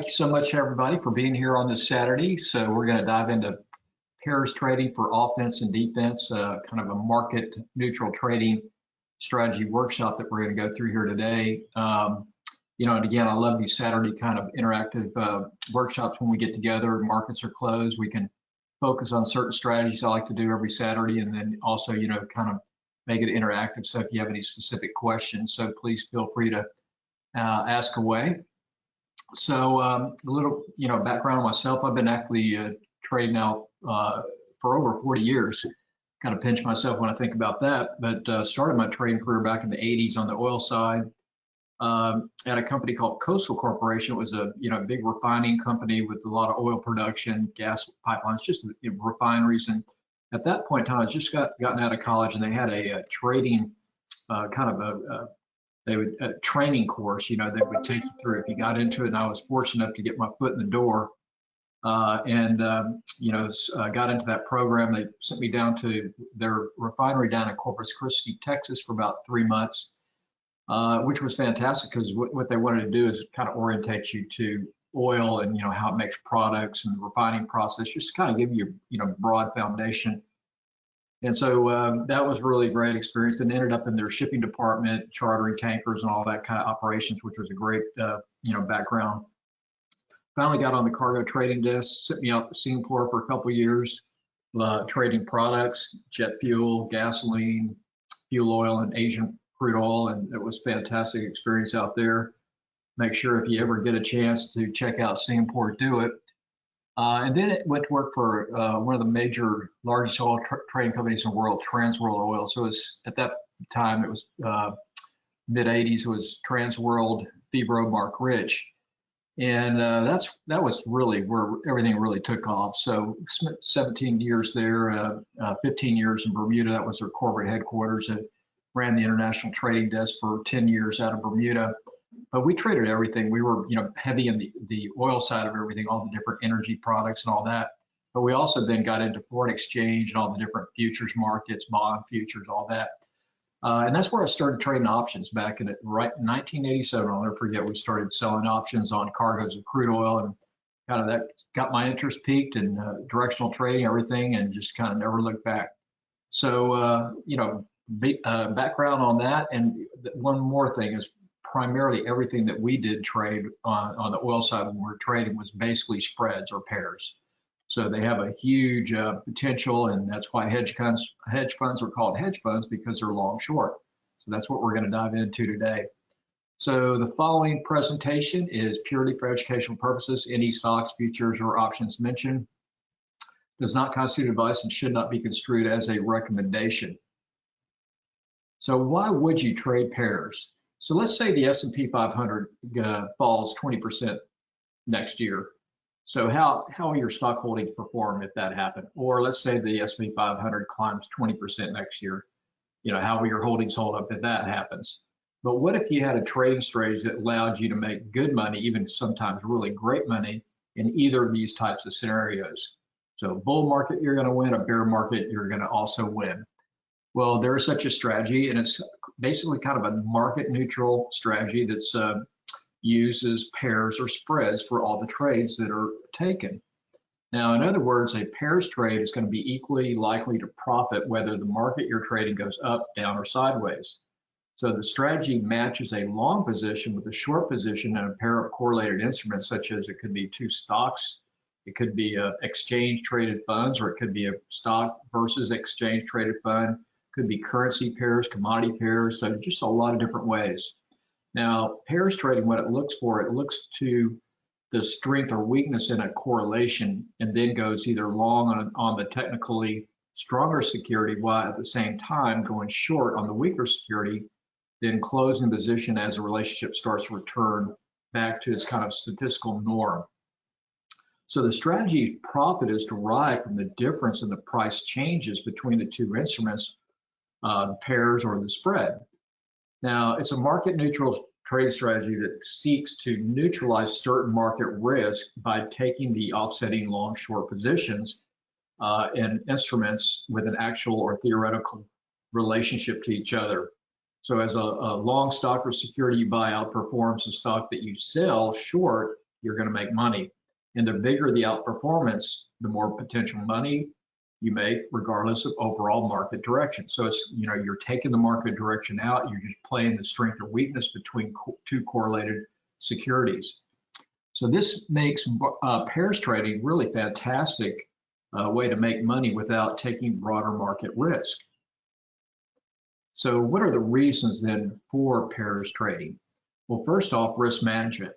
Thank you so much, everybody, for being here on this Saturday. So we're going to dive into pairs trading for offense and defense, kind of a market neutral trading strategy workshop that we're going to go through here today. And again, I love these Saturday kind of interactive workshops when we get together. Markets are closed. We can focus on certain strategies I like to do every Saturday, and then also, kind of make it interactive. So if you have any specific questions, so please feel free to ask away. So a little, background on myself. I've been actually trading now for over 40 years. Kind of pinch myself when I think about that, but started my trading career back in the 80s on the oil side at a company called Coastal Corporation. It was a big refining company with a lot of oil production, gas pipelines, just refineries. And at that point in time, I just gotten out of college, and they had a trading a training course, that would take you through if you got into it. And I was fortunate enough to get my foot in the door, got into that program. They sent me down to their refinery down in Corpus Christi, Texas, for about 3 months, which was fantastic because what they wanted to do is kind of orientate you to oil and how it makes products and the refining process, just kind of give you broad foundation. And so that was really a great experience, and ended up in their shipping department, chartering tankers and all that kind of operations, which was a great, background. Finally got on the cargo trading desk, sent me out to Singapore for a couple of years, trading products, jet fuel, gasoline, fuel oil, and Asian crude oil. And it was a fantastic experience out there. Make sure if you ever get a chance to check out Singapore, do it. And then it went to work for one of the major, largest oil trading companies in the world, Trans World Oil. So at that time, it was mid 80s. It was Trans World, Fibro, Mark Rich. And that was really where everything really took off. So spent 17 years there, 15 years in Bermuda. That was their corporate headquarters. And ran the international trading desk for 10 years out of Bermuda. But we traded everything. We were, heavy in the oil side of everything, all the different energy products and all that. But we also then got into foreign exchange and all the different futures markets, bond futures, all that. And that's where I started trading options back in 1987. I'll never forget, we started selling options on cargoes of crude oil, and kind of that got my interest peaked in directional trading, everything, and just kind of never looked back. So, background on that. And one more thing is, primarily everything that we did trade on the oil side when we were trading was basically spreads or pairs. So they have a huge potential, and that's why hedge funds are called hedge funds, because they're long short. So that's what we're going to dive into today. So the following presentation is purely for educational purposes. Any stocks, futures, or options mentioned does not constitute advice and should not be construed as a recommendation. So why would you trade pairs? So let's say the S&P 500 falls 20% next year. So how will your stock holdings perform if that happened? Or let's say the S&P 500 climbs 20% next year. How will your holdings hold up if that happens? But what if you had a trading strategy that allowed you to make good money, even sometimes really great money, in either of these types of scenarios? So bull market, you're going to win. A bear market, you're going to also win. Well, there is such a strategy, and it's basically kind of a market neutral strategy that's uses pairs or spreads for all the trades that are taken. Now, in other words, a pairs trade is going to be equally likely to profit whether the market you're trading goes up, down, or sideways. So the strategy matches a long position with a short position in a pair of correlated instruments, such as it could be two stocks, it could be exchange traded funds, or it could be a stock versus exchange traded fund. Could be currency pairs, commodity pairs, so just a lot of different ways. Now, pairs trading, what it looks to the strength or weakness in a correlation, and then goes either long on the technically stronger security, while at the same time going short on the weaker security, then closing position as a relationship starts to return back to its kind of statistical norm. So the strategy profit is derived from the difference in the price changes between the two instruments, pairs or the spread. Now, it's a market neutral trade strategy that seeks to neutralize certain market risk by taking the offsetting long short positions in instruments with an actual or theoretical relationship to each other. So as a long stock or security you buy outperforms the stock that you sell short, you're going to make money. And the bigger the outperformance, the more potential money you make, regardless of overall market direction. So it's, you're taking the market direction out, you're just playing the strength or weakness between two correlated securities. So this makes pairs trading really fantastic way to make money without taking broader market risk. So what are the reasons then for pairs trading? Well, first off, risk management.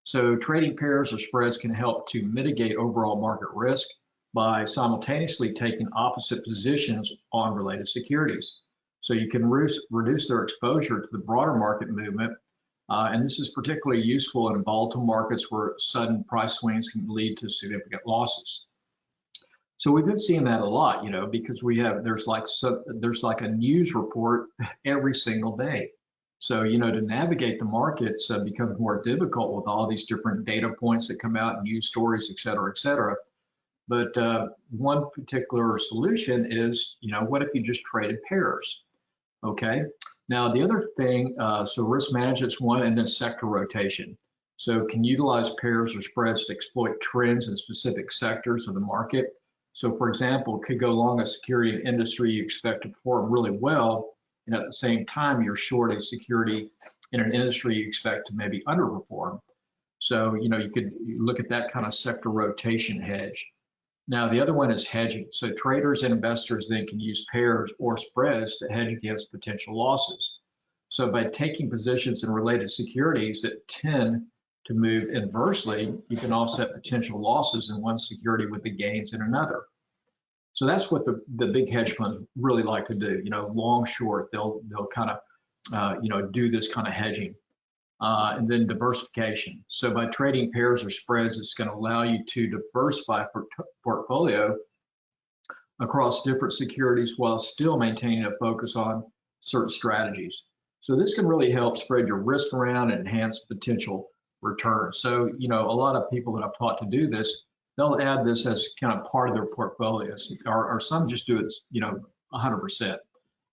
So trading pairs or spreads can help to mitigate overall market risk by simultaneously taking opposite positions on related securities. So you can reduce their exposure to the broader market movement. And this is particularly useful in volatile markets where sudden price swings can lead to significant losses. So we've been seeing that a lot, because there's like a news report every single day. So, to navigate the markets becomes more difficult with all these different data points that come out, news stories, et cetera, et cetera. But one particular solution is, what if you just traded pairs? Okay. Now, the other thing, so risk management's one, and then sector rotation. So can utilize pairs or spreads to exploit trends in specific sectors of the market. So for example, could go long a security and industry you expect to perform really well, and at the same time, you're short a security in an industry you expect to maybe underperform. So, you could look at that kind of sector rotation hedge. Now, the other one is hedging. So traders and investors then can use pairs or spreads to hedge against potential losses. So by taking positions in related securities that tend to move inversely, you can offset potential losses in one security with the gains in another. So that's what the big hedge funds really like to do. Long, short, they'll kind of, do this kind of hedging. And then diversification. So by trading pairs or spreads, it's going to allow you to diversify portfolio across different securities while still maintaining a focus on certain strategies. So this can really help spread your risk around and enhance potential returns. So, a lot of people that I've taught to do this, they'll add this as kind of part of their portfolios, or some just do it, 100%.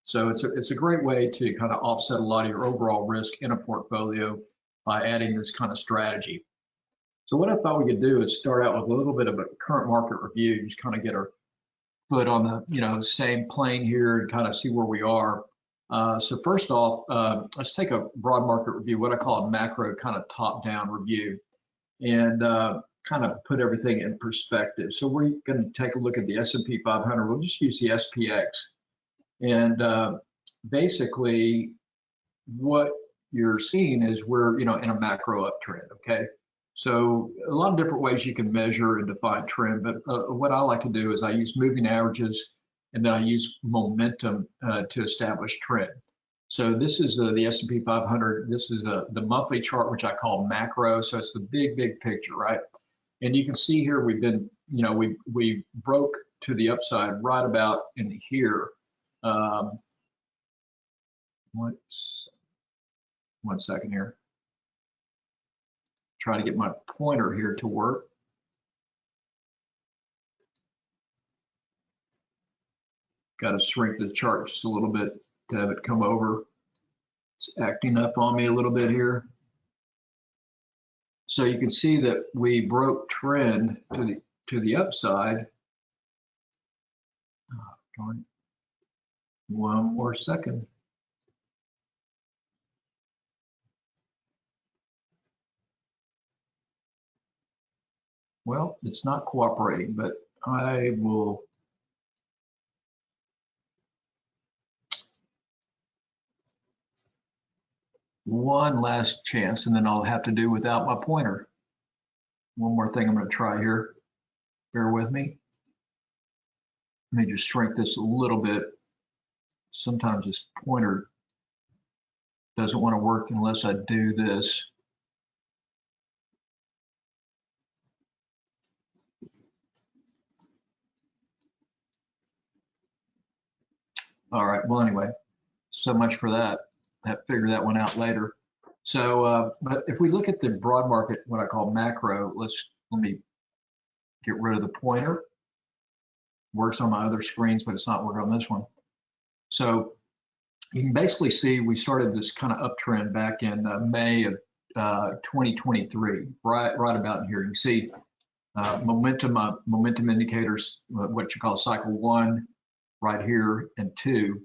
So it's a great way to kind of offset a lot of your overall risk in a portfolio by adding this kind of strategy. So what I thought we could do is start out with a little bit of a current market review, just kind of get our foot on the same plane here and kind of see where we are. So first off, let's take a broad market review, what I call a macro kind of top-down review, and kind of put everything in perspective. So we're going to take a look at the S&P 500. We'll just use the SPX. And basically, what you're seeing is we're, in a macro uptrend, okay? So a lot of different ways you can measure and define trend, but what I like to do is I use moving averages, and then I use momentum to establish trend. So this is the S&P 500. This is the monthly chart, which I call macro. So it's the big picture, right? And you can see here we've been, we broke to the upside right about in here. One second here. Try to get my pointer here to work. Got to shrink the chart just a little bit to have it come over. It's acting up on me a little bit here. So you can see that we broke trend to the upside. Oh, darn it. One more second. Well, it's not cooperating, but I will. One last chance, and then I'll have to do without my pointer. One more thing I'm going to try here. Bear with me. Let me just shrink this a little bit. Sometimes this pointer doesn't want to work unless I do this. All right, well, anyway, so much for that. I have to figure that one out later. So, but if we look at the broad market, what I call macro, let me get rid of the pointer. Works on my other screens, but it's not working on this one. So you can basically see we started this kind of uptrend back in May of 2023, right about here. You can see momentum indicators, what you call cycle 1 right here, and 2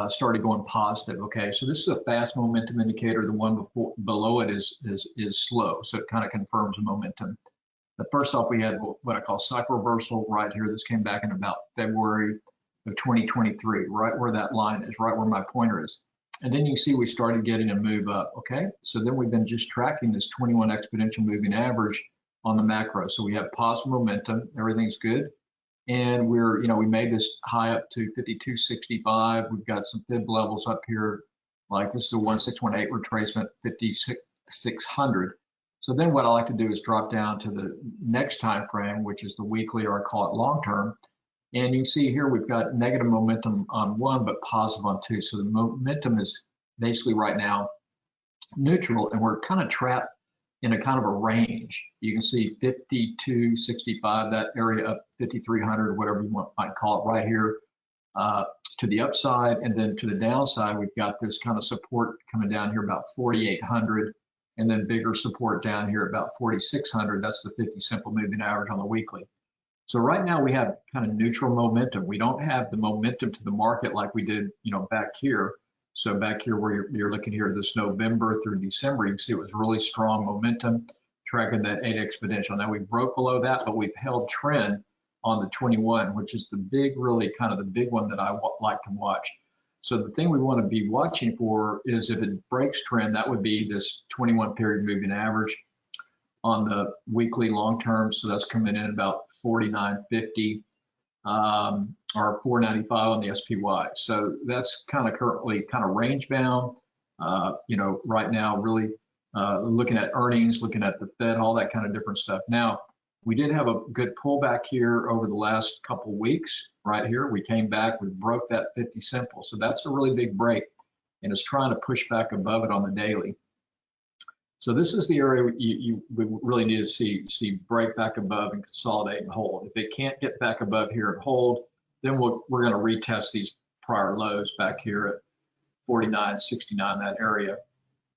started going positive. Okay, so this is a fast momentum indicator. The one below it is slow, so it kind of confirms the momentum. But first off, we had what I call cycle reversal right here. This came back in about February of 2023, right where that line is, right where my pointer is. And then you can see we started getting a move up. Okay, so then we've been just tracking this 21 exponential moving average on the macro. So we have positive momentum, everything's good. And we're, we made this high up to 52.65. We've got some fib levels up here, like this is a 1618 retracement, 5600. So then what I like to do is drop down to the next time frame, which is the weekly, or I call it long term. And you can see here we've got negative momentum on 1, but positive on 2. So the momentum is basically right now neutral, and we're kind of trapped in a kind of a range. You can see 52.65, that area up 5,300, whatever you might call it, right here to the upside, and then to the downside, we've got this kind of support coming down here about 4,800, and then bigger support down here about 4,600. That's the 50 simple moving average on the weekly. So right now we have kind of neutral momentum. We don't have the momentum to the market like we did, back here. So back here where you're looking here, this November through December, you can see it was really strong momentum, tracking that 8 exponential. Now we broke below that, but we've held trend on the 21, which is the big, really kind of the big one that I like to watch. So the thing we want to be watching for is if it breaks trend, that would be this 21 period moving average on the weekly long term. So that's coming in about 49.50 or 495 on the SPY. So that's kind of currently kind of range bound. Right now, really looking at earnings, looking at the Fed, all that kind of different stuff. Now, we did have a good pullback here over the last couple of weeks. Right here, we came back, we broke that 50 simple. So that's a really big break, and it's trying to push back above it on the daily. So this is the area we really need to see break back above and consolidate and hold. If it can't get back above here and hold, then we're going to retest these prior lows back here at 49.69, that area.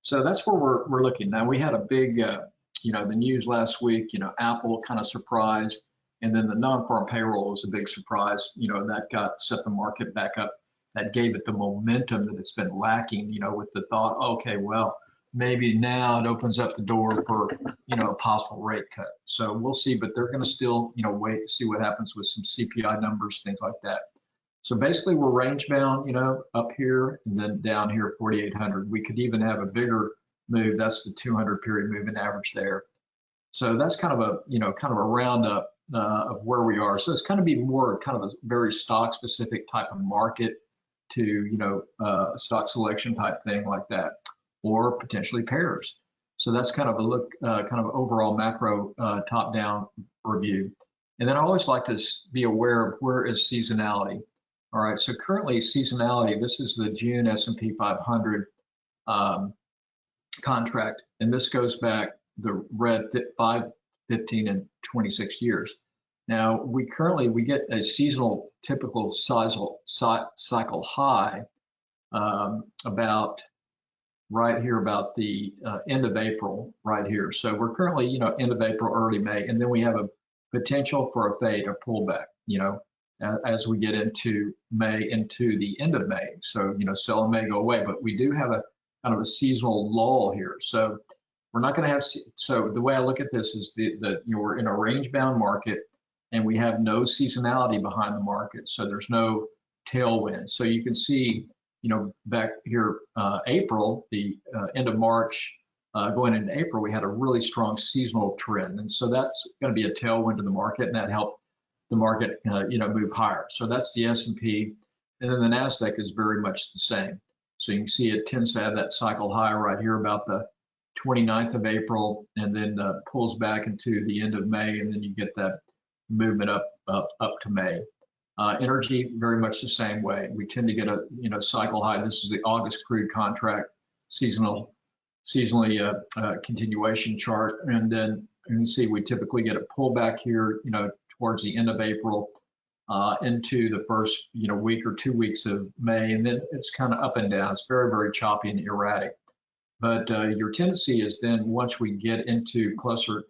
So that's where we're looking. Now we had a big, the news last week. Apple kind of surprised, and then the non-farm payroll was a big surprise. That set the market back up. That gave it the momentum that it's been lacking. With the thought, okay, well, maybe now it opens up the door for, a possible rate cut. So we'll see, but they're going to still, wait to see what happens with some CPI numbers, things like that. So basically we're range bound, up here and then down here at 4,800. We could even have a bigger move. That's the 200 period moving average there. So that's kind of a roundup of where we are. So it's kind of be more kind of a very stock specific type of market to, stock selection type thing like that, or potentially pairs. So that's kind of a look, kind of overall macro top-down review. And then I always like to be aware of where is seasonality. All right, so currently seasonality, this is the June S&P 500 contract, and this goes back the red 5, 15, and 26 years. Now we get a seasonal typical cycle high about right here about the end of April right here. So we're currently, end of April, early May, and then we have a potential for a fade, a pullback, as we get into May, into the end of May. So, sell may go away, but we do have a kind of a seasonal lull here. So we're not going to have, so the way I look at this is we're in a range bound market and we have no seasonality behind the market. So there's no tailwind. So you can see, back here, April, the end of March, going into April, we had a really strong seasonal trend. And so that's going to be a tailwind to the market, and that helped the market, move higher. So that's the S&P. And then the NASDAQ is very much the same. So you can see it tends to have that cycle high right here about the 29th of April, and then pulls back into the end of May, and then you get that movement up to May. Energy, very much the same way. We tend to get a cycle high. This is the August crude contract seasonally continuation chart, and then you can see we typically get a pullback here, towards the end of April into the first week or 2 weeks of May, and then it's kind of up and down. It's very, very choppy and erratic. But your tendency is then once we get into closer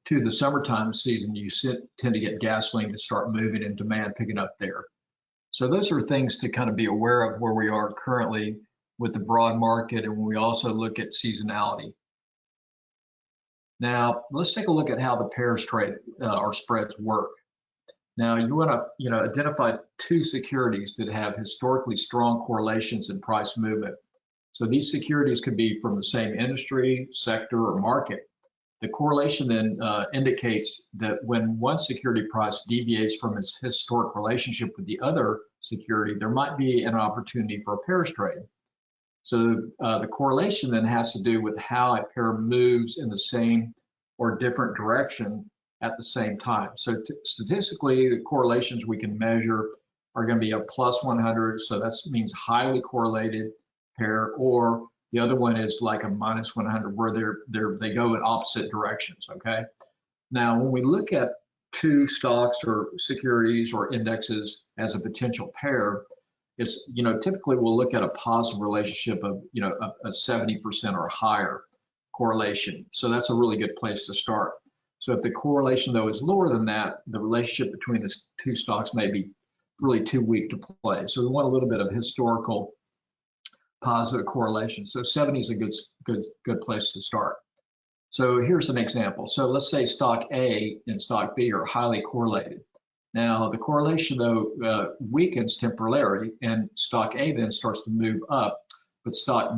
to the summertime season, you tend to get gasoline to start moving and demand picking up there. So those are things to kind of be aware of where we are currently with the broad market, and we also look at seasonality. Now, let's take a look at how the pairs trade or spreads work. Now, you want to identify two securities that have historically strong correlations in price movement. So these securities could be from the same industry, sector, or market. The correlation then indicates that when one security price deviates from its historic relationship with the other security, there might be an opportunity for a pairs trade. So the correlation then has to do with how a pair moves in the same or different direction at the same time. So statistically, the correlations we can measure are going to be a plus 100, so that means highly correlated pair, or the other one is like a minus 100, where they go in opposite directions. Okay. Now, when we look at two stocks or securities or indexes as a potential pair, it's typically we'll look at a positive relationship of a 70% or higher correlation. So that's a really good place to start. So if the correlation though is lower than that, the relationship between the two stocks may be really too weak to play. So we want a little bit of historical positive correlation. So 70 is a good place to start. So here's an example. So let's say stock A and stock B are highly correlated. Now the correlation though weakens temporarily, and stock A then starts to move up, but stock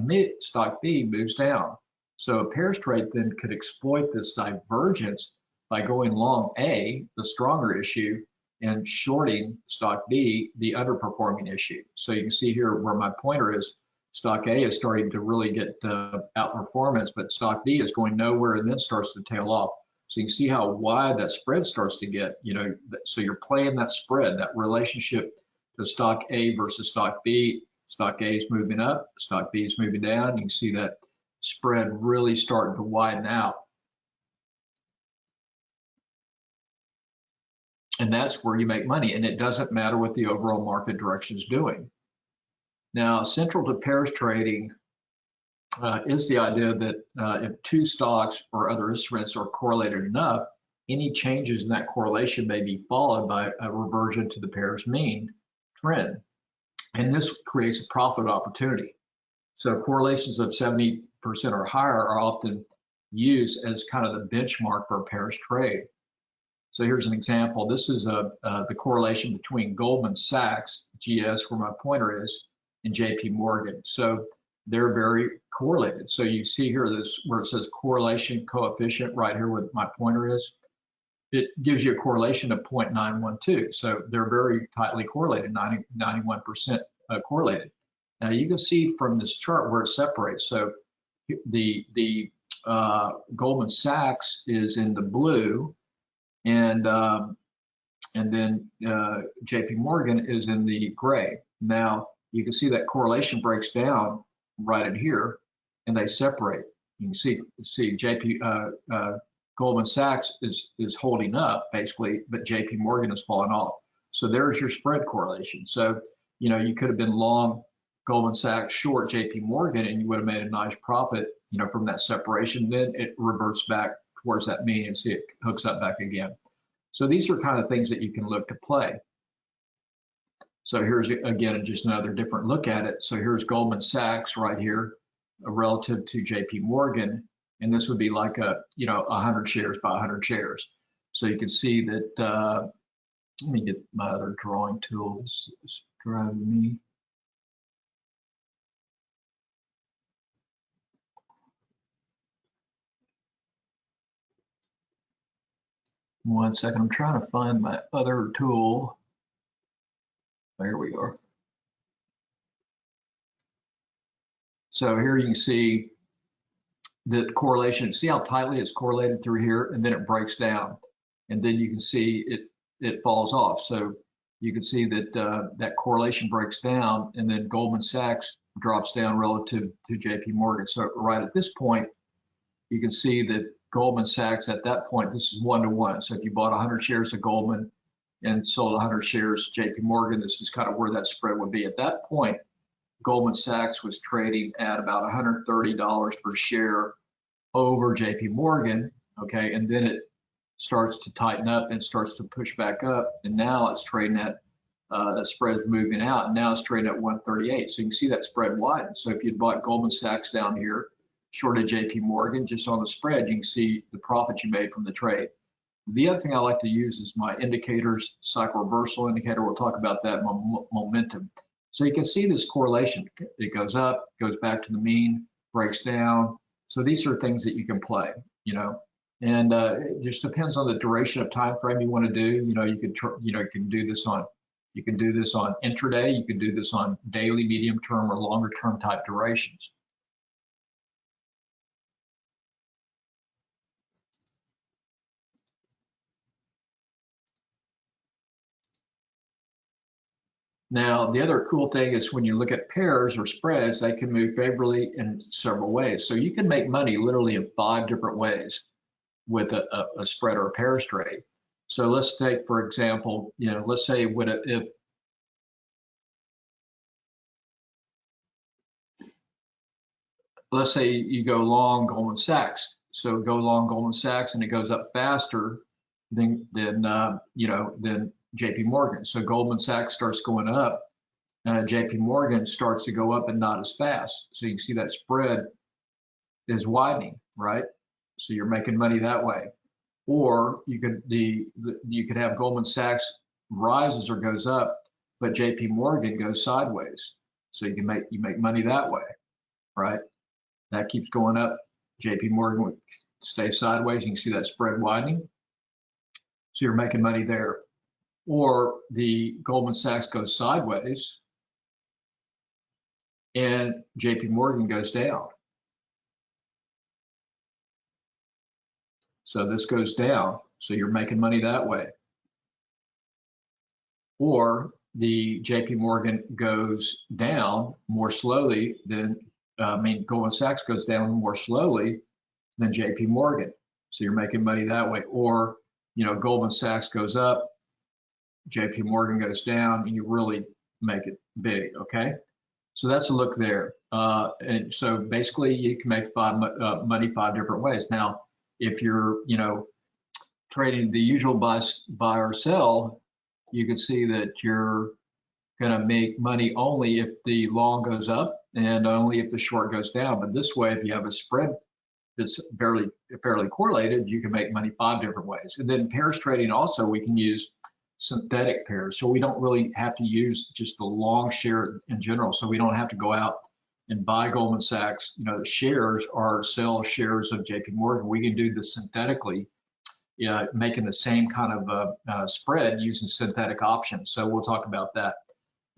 B moves down. So a pairs trade then could exploit this divergence by going long A, the stronger issue, and shorting stock B, the underperforming issue. So you can see here where my pointer is, stock A is starting to really get outperformance, but stock B is going nowhere and then starts to tail off. So you can see how wide that spread starts to get, so you're playing that spread, that relationship to stock A versus stock B. Stock A is moving up, stock B is moving down. You can see that spread really starting to widen out. And that's where you make money, and it doesn't matter what the overall market direction is doing. Now, central to pairs trading is the idea that if two stocks or other instruments are correlated enough, any changes in that correlation may be followed by a reversion to the pairs mean trend. And this creates a profit opportunity. So correlations of 70% or higher are often used as kind of the benchmark for a pairs trade. So here's an example. This is the correlation between Goldman Sachs, GS, where my pointer is, and JP Morgan. So they're very correlated. So you see here this where it says correlation coefficient right here where my pointer is. It gives you a correlation of 0.912. So they're very tightly correlated, 91% correlated. Now you can see from this chart where it separates. So the Goldman Sachs is in the blue, and then JP Morgan is in the gray. Now you can see that correlation breaks down right in here, and they separate. You can see Goldman Sachs is holding up basically, but JP Morgan is falling off. So there's your spread correlation. So you could have been long Goldman Sachs, short JP Morgan, and you would have made a nice profit from that separation. Then it reverts back towards that mean, and see it hooks up back again. So these are kind of things that you can look to play. So here's again just another different look at it. So here's Goldman Sachs right here relative to JP Morgan, and this would be like 100 shares by 100 shares. So you can see that. Let me get my other drawing tool. This is driving me. One second, I'm trying to find my other tool. There we are. So here you can see the correlation. See how tightly it's correlated through here, and then it breaks down, and then you can see it falls off. So you can see that that correlation breaks down, and then Goldman Sachs drops down relative to JP Morgan. So right at this point, you can see that Goldman Sachs at that point, this is 1-to-1. So if you bought 100 shares of Goldman and sold 100 shares JP Morgan, this is kind of where that spread would be. At that point, Goldman Sachs was trading at about $130 per share over JP Morgan, okay, and then it starts to tighten up and starts to push back up, and now it's trading at a spread moving out, and now it's trading at 138. So you can see that spread widen. So if you'd bought Goldman Sachs down here, shorted JP Morgan, just on the spread, you can see the profits you made from the trade. The other thing I like to use is my indicators, cycle reversal indicator. We'll talk about that, momentum. So you can see this correlation. It goes up, goes back to the mean, breaks down. So these are things that you can play, you know, and it just depends on the duration of time frame you want to do. You know, you can do this on intraday. You can do this on daily, medium term, or longer term type durations. Now, the other cool thing is when you look at pairs or spreads, they can move favorably in several ways. So you can make money literally in 5 different ways with a spread or a pairs trade. So let's take, for example, you know, let's say let's say you go long Goldman Sachs. So go long Goldman Sachs and it goes up faster than JP Morgan. So Goldman Sachs starts going up, JP Morgan starts to go up and not as fast. So you can see that spread is widening, right? So you're making money that way. Or you could have Goldman Sachs rises or goes up, but JP Morgan goes sideways. So you make money that way, right? That keeps going up. JP Morgan would stay sideways. You can see that spread widening. So you're making money there. Or the Goldman Sachs goes sideways and JP Morgan goes down. So this goes down. So you're making money that way. Or the JP Morgan goes down more slowly than, Goldman Sachs goes down more slowly than JP Morgan. So you're making money that way. Or, you know, Goldman Sachs goes up, JP Morgan goes down, and you really make it big, okay? So that's a look there. And so basically you can make money 5 different ways. Now, if you're, you know, trading the usual buy or sell, you can see that you're gonna make money only if the long goes up and only if the short goes down. But this way, if you have a spread that's fairly correlated, you can make money 5 different ways. And then pairs trading also, we can use synthetic pairs. So we don't really have to use just the long share in general. So we don't have to go out and buy Goldman Sachs, you know, shares or sell shares of JP Morgan. We can do this synthetically, making the same kind of spread using synthetic options. So we'll talk about that.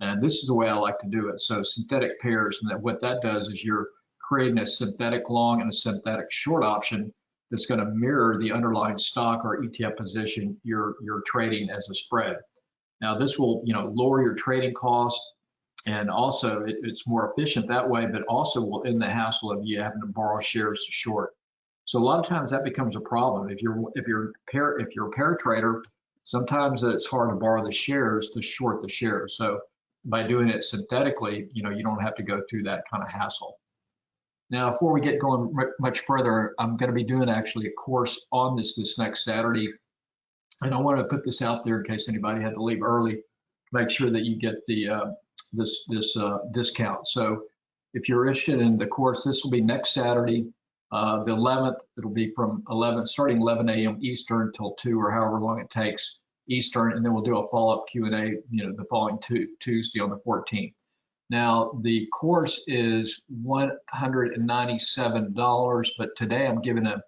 And this is the way I like to do it. So synthetic pairs, and what that does is you're creating a synthetic long and a synthetic short option that's going to mirror the underlying stock or ETF position you're trading as a spread. Now this will, you know, lower your trading costs, and also it's more efficient that way, but also will end the hassle of you having to borrow shares to short. So a lot of times that becomes a problem. If you're a pair trader, sometimes it's hard to borrow the shares to short the shares. So by doing it synthetically, you know, you don't have to go through that kind of hassle. Now, before we get going much further, I'm going to be doing actually a course on this next Saturday, and I wanted to put this out there in case anybody had to leave early. Make sure that you get the this discount. So, if you're interested in the course, this will be next Saturday, the 11th. It'll be from starting 11 a.m. Eastern till 2 or however long it takes Eastern, and then we'll do a follow-up Q&A, you know, the following Tuesday on the 14th. Now, the course is $197, but today I'm giving a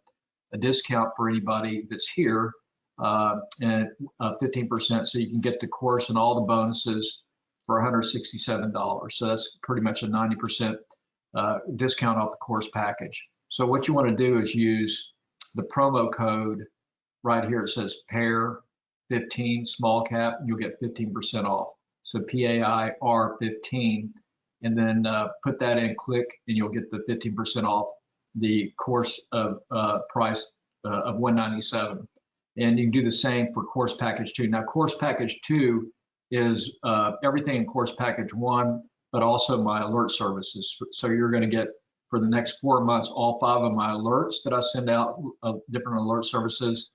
discount for anybody that's here, and 15%, so you can get the course and all the bonuses for $167. So that's pretty much a 90% discount off the course package. So what you want to do is use the promo code right here. It says PAIR 15 small cap, you'll get 15% off. So PAIR 15, and then put that in, click, and you'll get the 15% off the course of price of $197. And you can do the same for course package 2. Now, course package 2 is everything in course package 1 but also my alert services. So you're going to get for the next 4 months all 5 of my alerts that I send out, different alert services,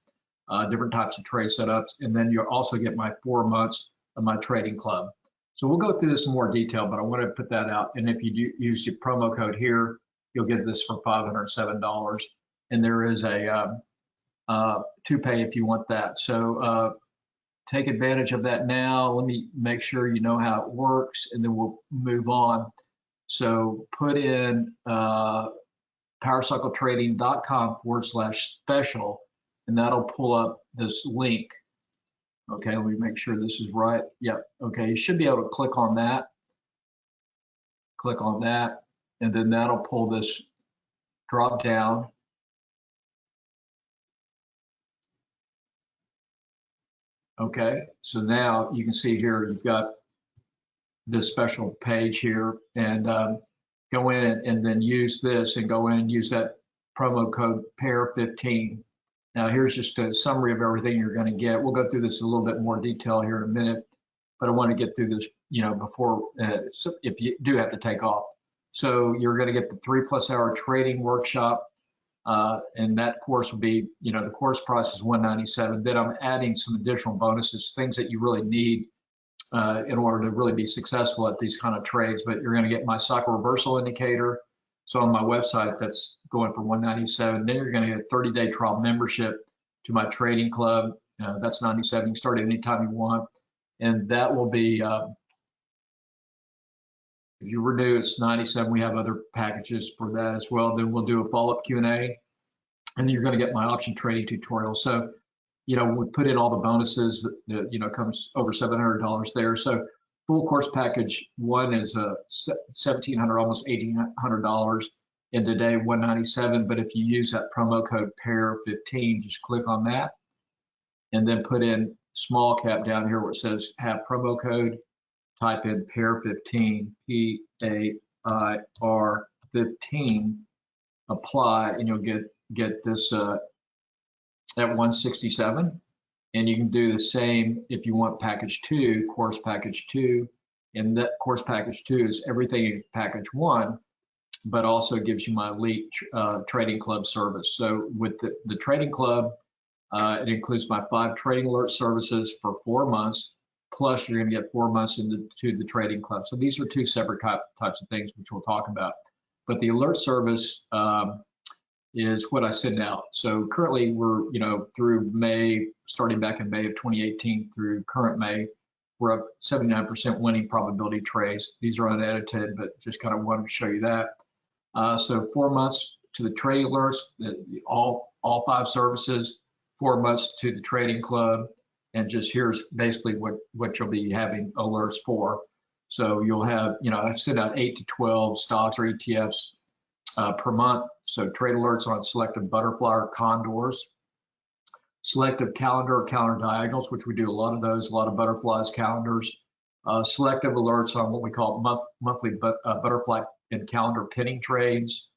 different types of trade setups, and then you'll also get my 4 months of my trading club. So we'll go through this in more detail, but I want to put that out. And if you do use your promo code here, you'll get this for $507. And there is a to pay if you want that. So take advantage of that now. Let me make sure you know how it works, and then we'll move on. So put in powercycletrading.com/special, and that'll pull up this link. Okay, let me make sure this is right. Yep. Okay, you should be able to click on that. Click on that, and then that'll pull this drop down. Okay, so now you can see here you've got this special page here, and go in and then use this, and go in and use that promo code PAIR15. Now here's just a summary of everything you're going to get. We'll go through this in a little bit more detail here in a minute, but I want to get through this, before so if you do have to take off. So you're going to get the 3+ hour trading workshop, and that course will be, the course price is $197. Then I'm adding some additional bonuses, things that you really need in order to really be successful at these kind of trades. But you're going to get my cycle reversal indicator. So on my website, that's going for $197. Then you're going to get a 30-day trial membership to my trading club. That's $97. You can start it anytime you want. And that will be, if you renew, it's $97. We have other packages for that as well. Then we'll do a follow-up Q&A, and you're going to get my option trading tutorial. So, we put in all the bonuses that, comes over $700 there. So full course package 1 is $1,700, almost $1,800, and today $197. But if you use that promo code PAIR15, just click on that, and then put in small cap down here where it says have promo code. Type in PAIR15, PAIR15, apply, and you'll get this at 167. And you can do the same if you want package 2, course package 2. And that course package 2 is everything in package 1, but also gives you my elite trading club service. So with the trading club, it includes my 5 trading alert services for 4 months, plus you're going to get 4 months into the trading club. So these are 2 separate types of things, which we'll talk about. But the alert service is what I send out. So currently we're, through May, starting back in May of 2018 through current May, we're up 79% winning probability trades. These are unedited, but just kind of wanted to show you that. So 4 months to the trading alerts, all 5 services, 4 months to the trading club, and just here's basically what you'll be having alerts for. So you'll have, I send out 8 to 12 stocks or ETFs per month. So trade alerts on selective butterfly or condors, selective calendar or calendar diagonals, which we do a lot of those, a lot of butterflies, calendars, selective alerts on what we call monthly butterfly and calendar pinning trades,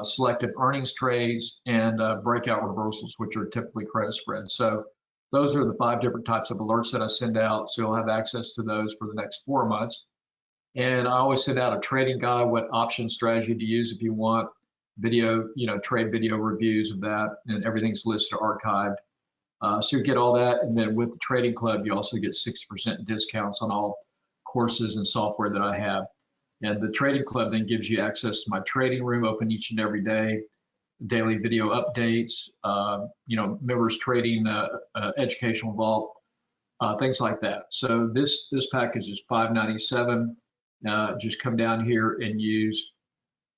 selective earnings trades, and breakout reversals, which are typically credit spreads. So those are the 5 different types of alerts that I send out. So you'll have access to those for the next 4 months. And I always send out a trading guide, what option strategy to use if you want, video, trade video reviews of that, and everything's listed archived. So you get all that, and then with the trading club, you also get 60% discounts on all courses and software that I have. And the trading club then gives you access to my trading room, open each and every day, daily video updates, members trading, educational vault, things like that. So this package is $597. Just come down here and use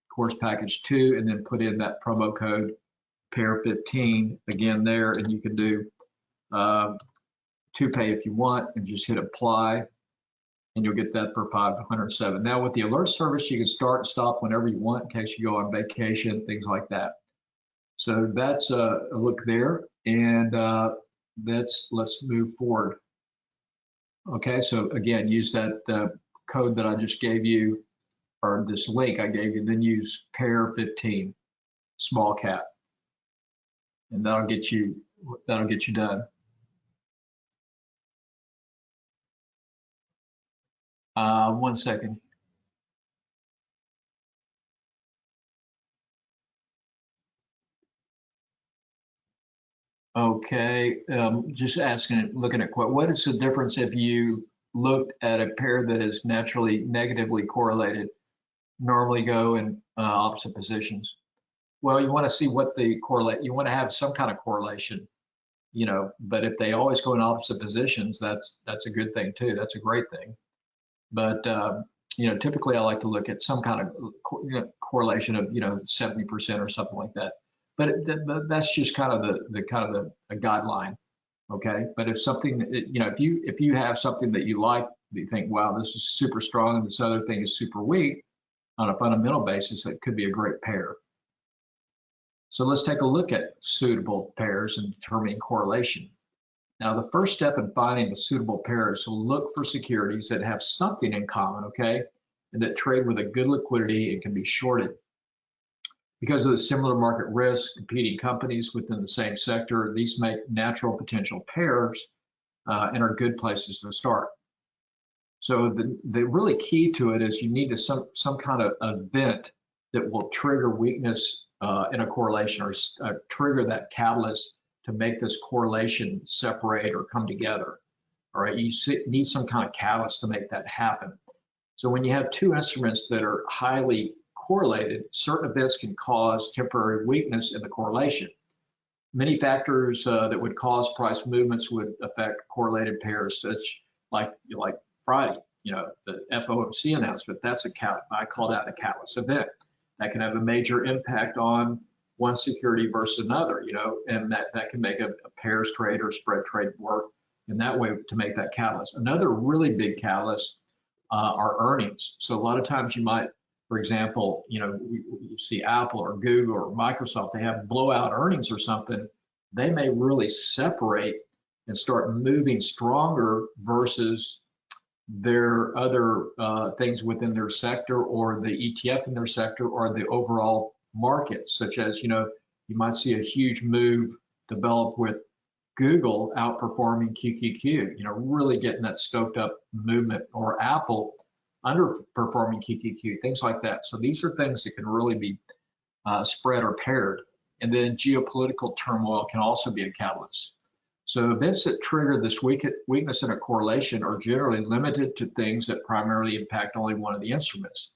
course package 2, and then put in that promo code PAIR15 again there, and you can do to pay if you want, and just hit apply, and you'll get that for $507. Now with the alert service, you can start and stop whenever you want in case you go on vacation, things like that. So that's a look there, and let's move forward. Okay, so again, use that code that I just gave you, or this link I gave you, then use PAIR15, small cap, and that'll get you done. 1 second. Okay, just asking, looking at what is the difference if you looked at a pair that is naturally negatively correlated, normally go in opposite positions? Well, you want to see what the correlate, you want to have some kind of correlation, but if they always go in opposite positions, that's a good thing too. That's a great thing. But typically I like to look at some kind of correlation of 70% or something like that. But that's just kind of the guideline, okay? But if something, if you have something that you like, you think, wow, this is super strong and this other thing is super weak on a fundamental basis, it could be a great pair. So let's take a look at suitable pairs and determining correlation. Now, the first step in finding a suitable pair is to look for securities that have something in common, okay, and that trade with a good liquidity and can be shorted. Because of the similar market risk, competing companies within the same sector, these make natural potential pairs and are good places to start. So the really key to it is you need some kind of event that will trigger weakness in a correlation or trigger that catalyst to make this correlation separate or come together. All right, you need some kind of catalyst to make that happen. So when you have two instruments that are highly correlated, certain events can cause temporary weakness in the correlation. Many factors that would cause price movements would affect correlated pairs, such like Friday, the FOMC announcement. That's I call that a catalyst event. That can have a major impact on one security versus another, and that can make a pairs trade or spread trade work in that way to make that catalyst. Another really big catalyst are earnings. So a lot of times you might, for example, you see Apple or Google or Microsoft, they have blowout earnings or something. They may really separate and start moving stronger versus their other things within their sector or the ETF in their sector or the overall market, such as, you might see a huge move develop with Google outperforming QQQ, really getting that stoked up movement, or Apple underperforming QQQ, things like that. So these are things that can really be spread or paired. And then geopolitical turmoil can also be a catalyst. So events that trigger this weakness in a correlation are generally limited to things that primarily impact only one of the instruments.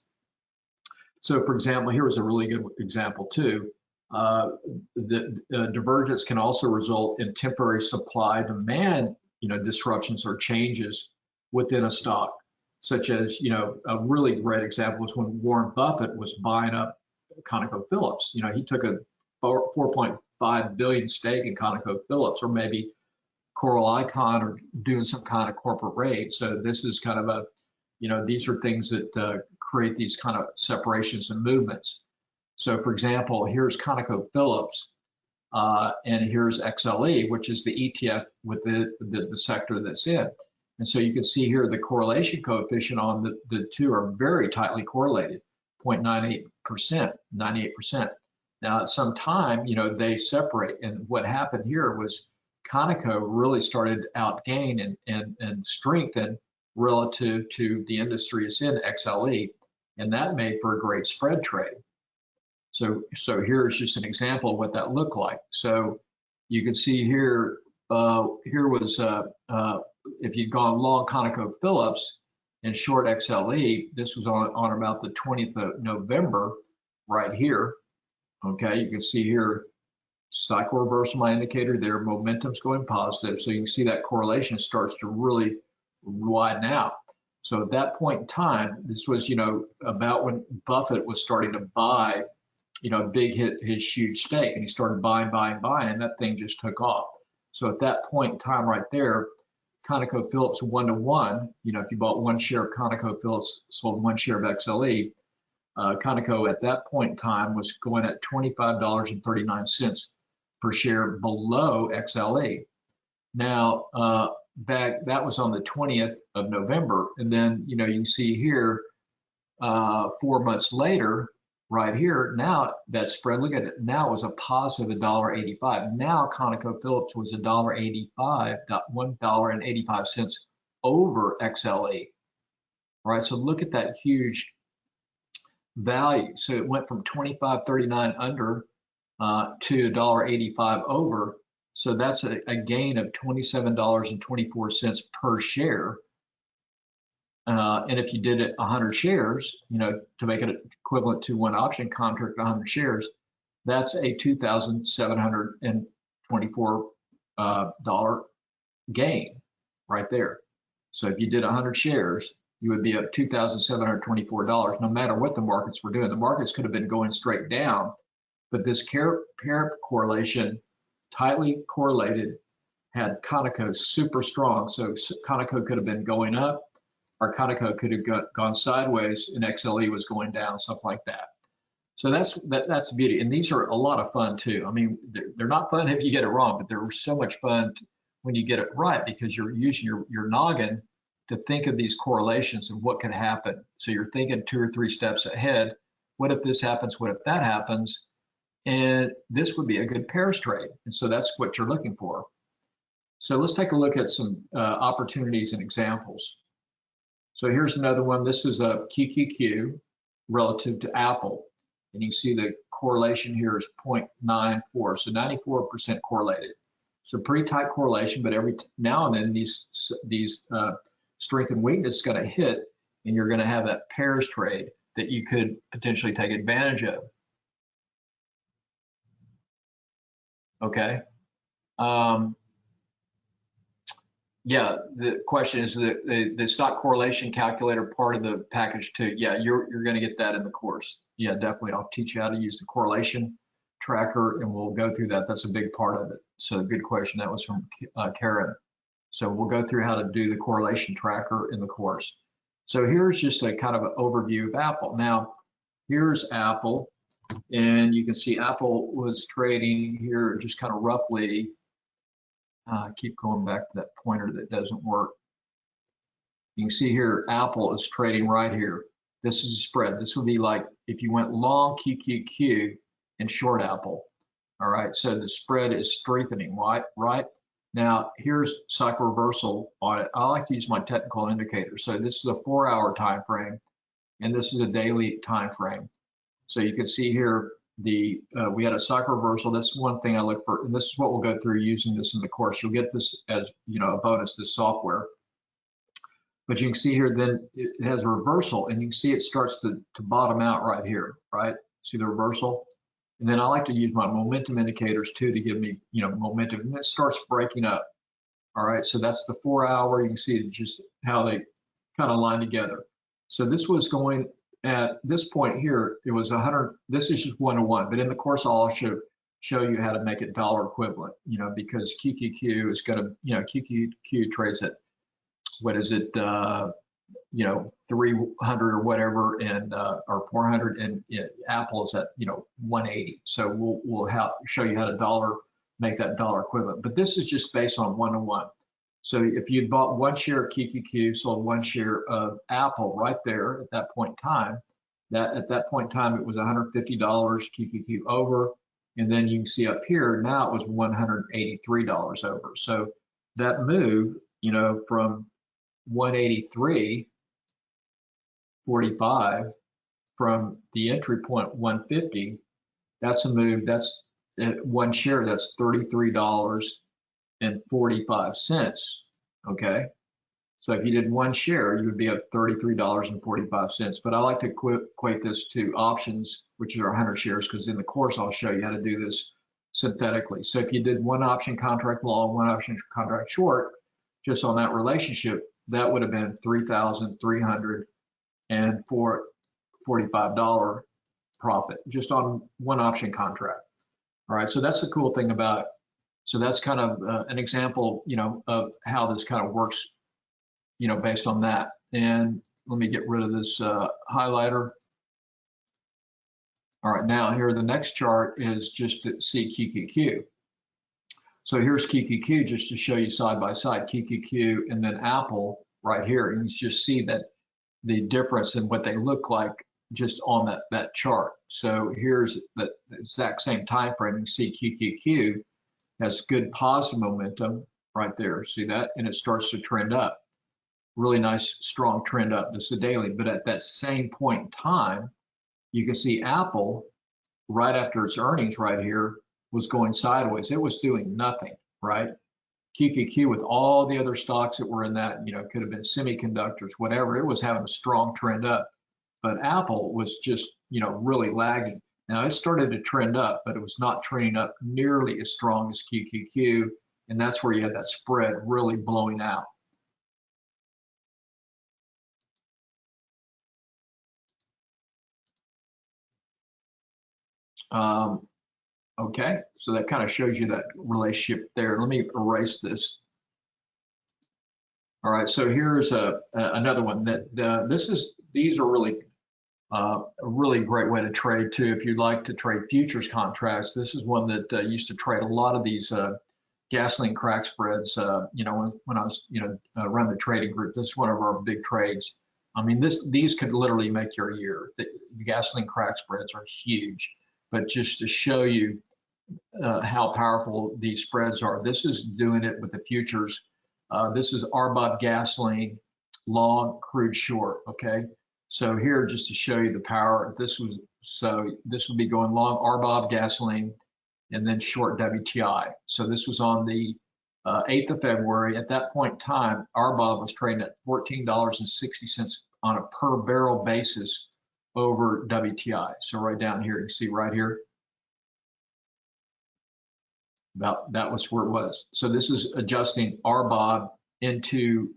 So for example, here was a really good example too. The divergence can also result in temporary supply demand, disruptions or changes within a stock, such as, a really great example was when Warren Buffett was buying up ConocoPhillips. He took a 4.5 billion stake in ConocoPhillips, or maybe Coral Icon, or doing some kind of corporate raid. So this is kind of these are things that create these kind of separations and movements. So for example, here's ConocoPhillips, and here's XLE, which is the ETF with the sector that's in. And so you can see here the correlation coefficient on the two are very tightly correlated, 0.98%, 98%. Now at some time, they separate, and what happened here was Conoco really started out gain and strengthen relative to the industry it's in, XLE, and that made for a great spread trade. So here's just an example of what that looked like. So you can see here, here was, if you'd gone long ConocoPhillips and short XLE, this was on about the 20th of November, right here. Okay, you can see here, cycle reversal my indicator there, momentum's going positive. So you can see that correlation starts to really widen out. So at that point in time, this was, about when Buffett was starting to buy, big hit his huge stake, and he started buying, and that thing just took off. So at that point in time right there, ConocoPhillips 1-to-1, if you bought one share of ConocoPhillips, sold one share of XLE, Conoco at that point in time was going at $25.39 per share below XLE. Now, that was on the 20th of November. And then, you can see here, 4 months later, right here, now that spread, look at it, now it was a positive $1.85. Now ConocoPhillips was $1.85, $1.85 over XLE. All right, so look at that huge value. So it went from 25.39 under to $1.85 over. So that's a gain of $27.24 per share. And if you did it 100 shares, to make it equivalent to one option contract, 100 shares, that's a $2,724 gain right there. So if you did 100 shares, you would be up $2,724, no matter what the markets were doing. The markets could have been going straight down, but this parent correlation, tightly correlated, had Conoco super strong. So Conoco could have been going up, or Conoco could have gone sideways, and XLE was going down, something like that. So that's the beauty. And these are a lot of fun too. I mean, they're not fun if you get it wrong, but they're so much fun when you get it right, because you're using your noggin to think of these correlations and what could happen. So you're thinking 2 or 3 steps ahead. What if this happens? What if that happens? And this would be a good pairs trade. And so that's what you're looking for. So let's take a look at some opportunities and examples. So here's another one. This is a QQQ relative to Apple. And you can see the correlation here is 0.94, so 94% correlated. So pretty tight correlation, but every now and then these strength and weakness is going to hit, and you're going to have that pairs trade that you could potentially take advantage of. Okay. Yeah, the question is the stock correlation calculator part of the package too. Yeah, you're going to get that in the course. Yeah, definitely. I'll teach you how to use the correlation tracker, and we'll go through that. That's a big part of it. So good question. That was from Karen. So we'll go through how to do the correlation tracker in the course. So here's just a kind of an overview of Apple. Now, here's Apple, and you can see Apple was trading here just kind of roughly. Keep going back to that pointer that doesn't work. You can see here, Apple is trading right here. This is a spread. This would be like if you went long QQQ and short Apple. All right, so the spread is strengthening, right? Now, here's cycle reversal on it. I like to use my technical indicator. So this is a 4-hour time frame, and this is a daily time frame. So you can see here, we had a cycle reversal. That's one thing I look for, and this is what we'll go through using this in the course. You'll get this as a bonus, this software. But you can see here, then it has a reversal, and you can see it starts to bottom out right here, right? See the reversal? And then I like to use my momentum indicators too to give me, momentum, and it starts breaking up. All right, so that's the 4-hour. You can see just how they kind of line together. So this was going at this point here, it was 100. This is just 1-to-1, but in the course I'll show you how to make it dollar equivalent, because QQQ is going to, QQQ trades at, what is it, 300 or whatever, and or 400, and Apple is at 180. So we'll show you how to make that dollar equivalent. But this is just based on 1-to-1. So if you bought 1 share of QQQ, sold 1 share of Apple right there at that point in time, at that point in time it was $150 QQQ over, and then you can see up here now it was $183 over. So that move, from 183.45 from the entry point 150, that's a move. That's at 1 share. That's $33.45. Okay, so if you did 1 share, you would be up $33.45. But I like to equate this to options, which are 100 shares, because in the course I'll show you how to do this synthetically. So if you did 1 option contract long, 1 option contract short, just on that relationship, that would have been $3,345 profit just on 1 option contract. All right, so that's the cool thing about it. So that's kind of an example, of how this kind of works, based on that. And let me get rid of this highlighter. All right, now here the next chart is just to see QQQ. So here's QQQ just to show you side by side, QQQ and then Apple right here. And you just see that the difference in what they look like just on that chart. So here's the exact same time frame. You see QQQ has good positive momentum right there. See that? And it starts to trend up. Really nice, strong trend up. This is the daily. But at that same point in time, you can see Apple right after its earnings right here was going sideways. It was doing nothing. right? QQQ with all the other stocks that were in that, you know, could have been semiconductors, whatever, it was having a strong trend up. But Apple was just, you know, really lagging. Now it started to trend up, but it was not trending up nearly as strong as QQQ. And that's where you had that spread really blowing out. Okay, so that kind of shows you that relationship there. Let me erase this. All right, so here's another one that these are really a really great way to trade too. If you'd like to trade futures contracts, this is one that used to trade a lot of these gasoline crack spreads. You know, when I was, you know, run the trading group, this is one of our big trades. I mean, these could literally make your year. The gasoline crack spreads are huge, but just to show you how powerful these spreads are. This is doing it with the futures. This is RBOB gasoline, long, crude, short, okay? So here, just to show you the power, this would be going long RBOB gasoline and then short WTI. So this was on the 8th of February. At that point in time, RBOB was trading at $14.60 on a per barrel basis over WTI. So right down here, you can see right here, that was where it was. So this is adjusting RBOB into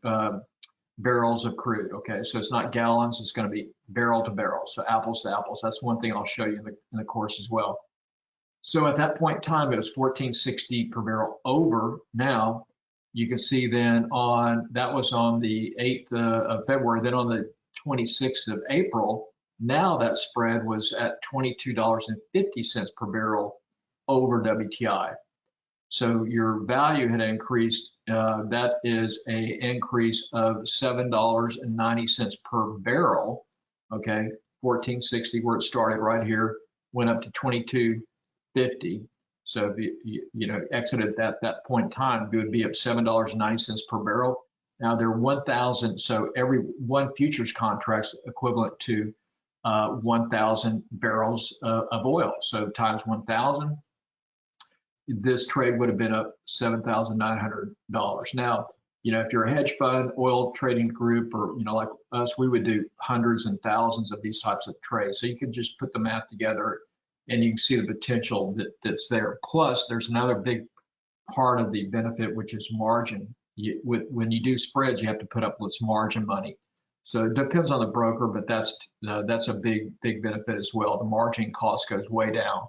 barrels of crude. Okay, so it's not gallons, it's going to be barrel to barrel, so apples to apples. That's one thing I'll show you in the course as well. So at that point in time, it was 1460 per barrel over. Now you can see then that was on the 8th of February, then on the 26th of April, now that spread was at $22.50 per barrel over WTI. So your value had increased. That is an increase of $7.90 per barrel. Okay, 1460 where it started right here, went up to 22.50. So if you know exited at that point in time, it would be up $7.90 per barrel. Now there are 1,000. So every one futures contract's equivalent to 1,000 barrels of oil. So times 1,000. This trade would have been up $7,900. Now, you know, if you're a hedge fund, oil trading group, or, you know, like us, we would do hundreds and thousands of these types of trades. So you can just put the math together and you can see the potential that's there. Plus, there's another big part of the benefit, which is margin. When you do spreads, you have to put up what's margin money. So it depends on the broker, but that's a big benefit as well. The margin cost goes way down.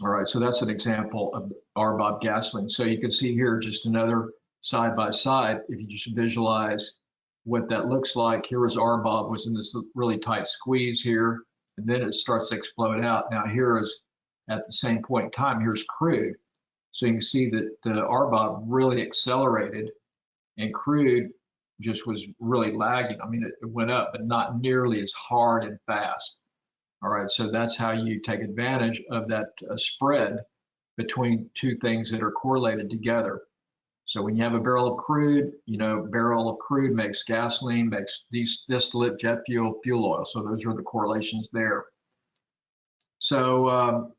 All right, so that's an example of RBOB gasoline. So you can see here just another side by side. If you just visualize what that looks like, here was RBOB was in this really tight squeeze here, and then it starts to explode out. Now here is at the same point in time, here's crude. So you can see that the RBOB really accelerated and crude just was really lagging. I mean, it went up, but not nearly as hard and fast. All right, so that's how you take advantage of that spread between two things that are correlated together. So when you have a barrel of crude, you know, barrel of crude makes gasoline, makes distillate, jet fuel, fuel oil. So those are the correlations there. So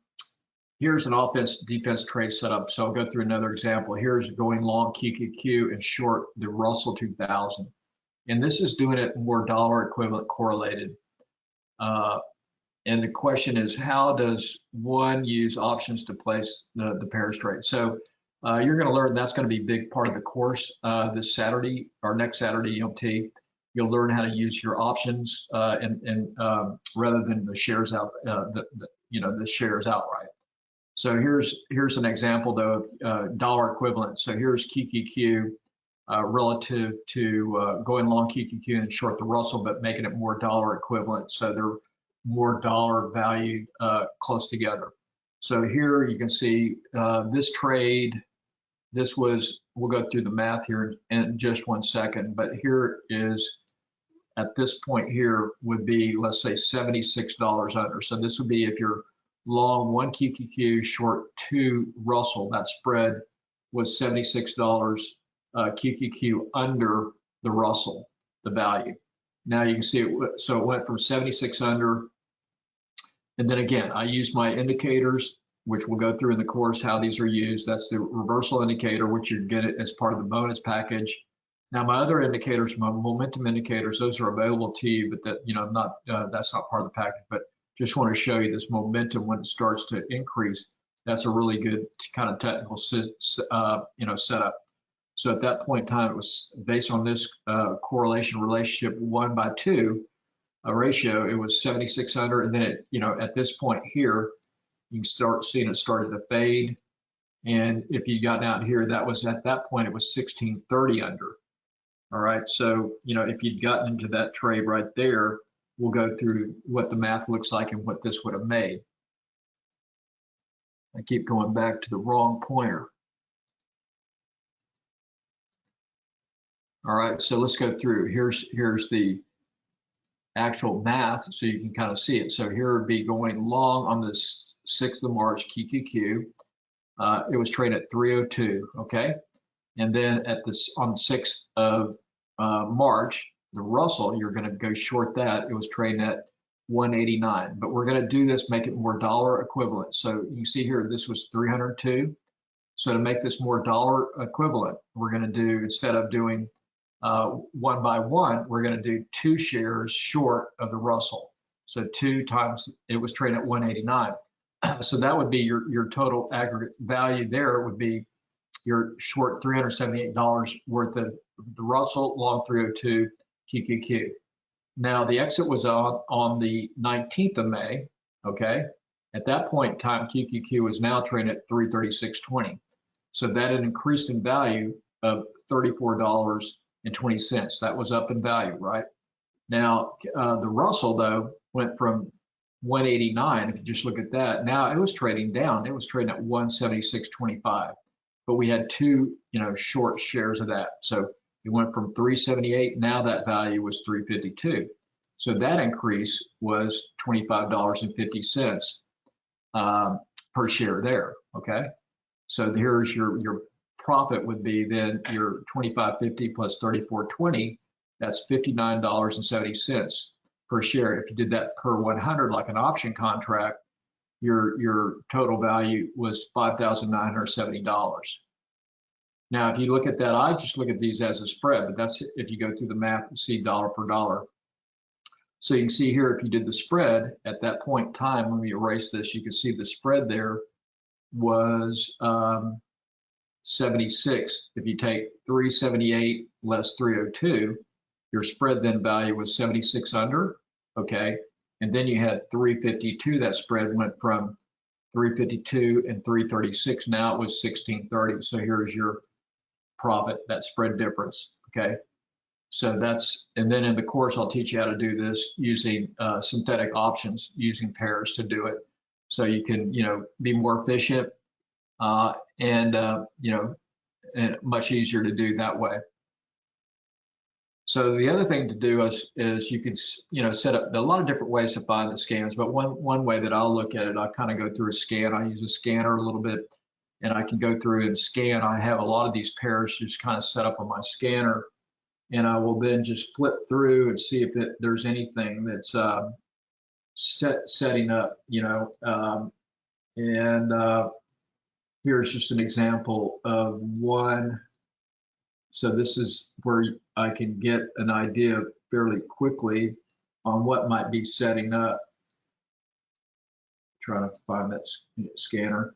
here's an offense defense trade setup. So I'll go through another example. Here's going long QQQ and short the Russell 2000. And this is doing it more dollar equivalent correlated. And the question is, how does one use options to place the pairs trade? So you're going to learn that's going to be a big part of the course this Saturday or next Saturday EMT. You'll learn how to use your options and rather than the shares out, the shares outright. So here's an example though of dollar equivalent. So here's QQQ relative to going long QQQ and short the Russell, but making it more dollar equivalent. So they're more dollar valued close together. So here you can see this trade, we'll go through the math here in just 1 second, but here is, at this point here would be, let's say $76 under. So this would be if you're long 1 QQQ, short 2 Russell, that spread was $76 QQQ under the Russell, the value. Now you can see so it went from 76 under, and then again, I used my indicators which we'll go through in the course how these are used. That's the reversal indicator, which you get it as part of the bonus package. Now, my other indicators, my momentum indicators, those are available to you, but that, not that's not part of the package. But just want to show you this momentum when it starts to increase. That's a really good kind of technical, setup. So at that point in time, it was based on this correlation relationship 1/2 ratio. It was 7600, and then it, at this point here, you can start seeing it started to fade. And if you got down here, that was at that point it was 1630 under. All right, so if you'd gotten into that trade right there, we'll go through what the math looks like and what this would have made. I keep going back to the wrong pointer. All right, so let's go through. Here's the actual math, so you can kind of see it. So here would be going long on the 6th of March QQQ. It was trading at 302, okay? And then on the 6th of March, the Russell, you're going to go short that. It was trading at 189, but we're going to do this, make it more dollar equivalent. So you see here, this was 302. So to make this more dollar equivalent, we're going to do, instead of doing 1 by 1, we're going to do 2 shares short of the Russell. So 2 times, it was trading at 189. So that would be your total aggregate value there would be your short $378 worth of the Russell, long 302 QQQ. Now the exit was on the 19th of May, okay? At that point in time, QQQ was now trading at 336.20. So that had increased in value of $34.20. That was up in value, right? Now the Russell though went from 189. If you just look at that, now it was trading down. It was trading at 176.25. But we had 2, short shares of that. So it went from 378. Now that value was 352. So that increase was $25.50 per share there. Okay. So here's your profit would be then your 25.50 plus 34.20. That's $59.70 per share. If you did that per 100 like an option contract, your total value was $5,970. Now, if you look at that, I just look at these as a spread, but that's if you go through the math and see dollar per dollar. So you can see here, if you did the spread at that point in time, when we erase this, you can see the spread there was 76. If you take 378 less 302, your spread then value was 76 under, okay? And then you had 352, that spread went from 352 and 336, now it was 1630. So here's your profit, that spread difference, okay? So that's, and then in the course, I'll teach you how to do this using synthetic options, using pairs to do it. So you can, be more efficient and much easier to do that way. So the other thing to do is you can, set up a lot of different ways to find the scans, but one way that I'll look at it, I kind of go through a scan. I use a scanner a little bit, and I can go through and scan. I have a lot of these pairs just kind of set up on my scanner, and I will then just flip through and see if there's anything that's setting up, here's just an example of one. So this is where I can get an idea fairly quickly on what might be setting up. Trying to find that scanner.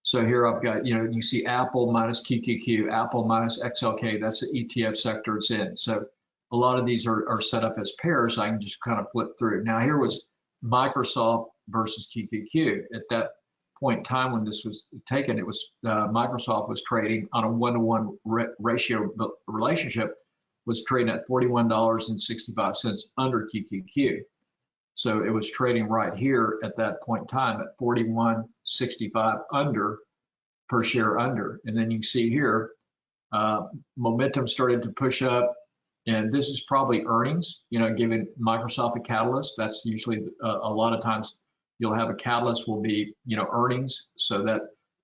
So here I've got, you see Apple minus QQQ, Apple minus XLK, that's the ETF sector it's in. So a lot of these are set up as pairs. I can just kind of flip through. Now here was Microsoft versus QQQ. At that point in time when this was taken, it was Microsoft was trading on a 1-to-1 ratio relationship, was trading at $41.65 under QQQ. So it was trading right here at that point in time at 41.65 under per share under. And then you see here, momentum started to push up, and this is probably earnings, giving Microsoft a catalyst. That's usually a lot of times you'll have a catalyst will be, earnings. So that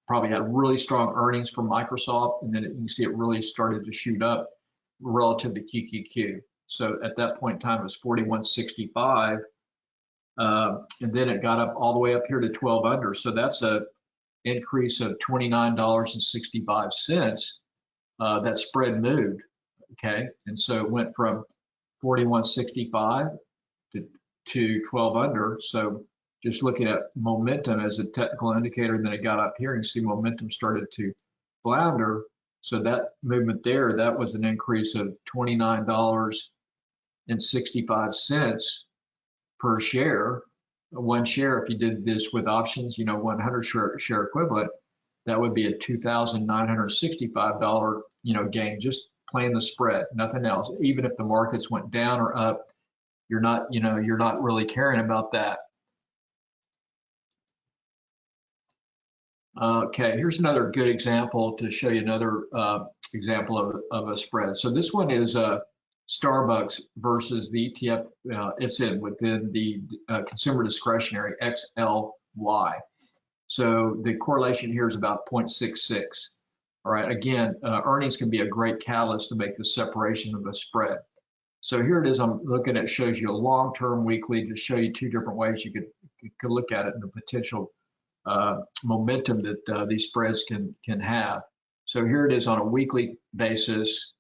probably had really strong earnings from Microsoft, and then you can see it really started to shoot up relative to QQQ. So at that point in time, it was 41.65, and then it got up all the way up here to 12 under. So that's a increase of $29.65, that spread moved, okay? And so it went from 41.65 to 12 under. So just looking at momentum as a technical indicator, and then it got up here and you see momentum started to flounder. So that movement there, that was an increase of $29.65 per share. One share, if you did this with options, 100 share equivalent, that would be a $2,965, gain, just playing the spread, nothing else. Even if the markets went down or up, you're not really caring about that. Okay, here's another good example to show you another example of a spread. So this one is Starbucks versus the ETF it's in within the consumer discretionary XLY. So the correlation here is about 0.66. All right, again, earnings can be a great catalyst to make the separation of a spread. So here it is, I'm looking at, shows you a long-term weekly to show you two different ways you could look at it and the potential momentum that these spreads can have. So here it is on a weekly basis,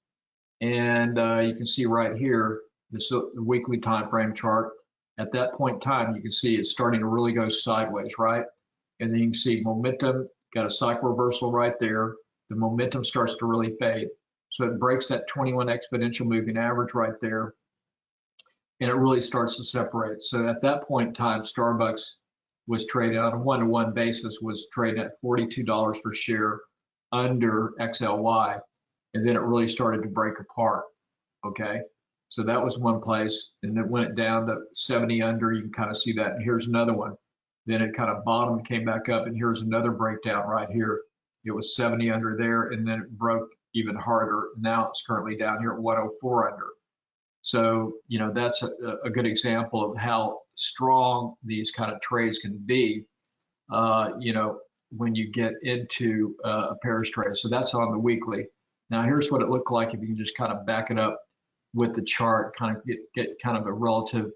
and you can see right here, this is the weekly time frame chart. At that point in time, you can see it's starting to really go sideways, right? And then you can see momentum, got a cycle reversal right there. The momentum starts to really fade. So it breaks that 21 exponential moving average right there, and it really starts to separate. So at that point in time, Starbucks was traded on a one-to-one basis, was traded at $42 per share under XLY, and then it really started to break apart, okay? So that was one place, and then went down to 70 under, you can kind of see that, and here's another one. Then it kind of bottomed, came back up, and here's another breakdown right here. It was 70 under there, and then it broke even harder. Now it's currently down here at 104 under. So, that's a good example of how strong these kind of trades can be, when you get into a pairs trade. So that's on the weekly. Now here's what it looked like if you can just kind of back it up with the chart, kind of get kind of a relative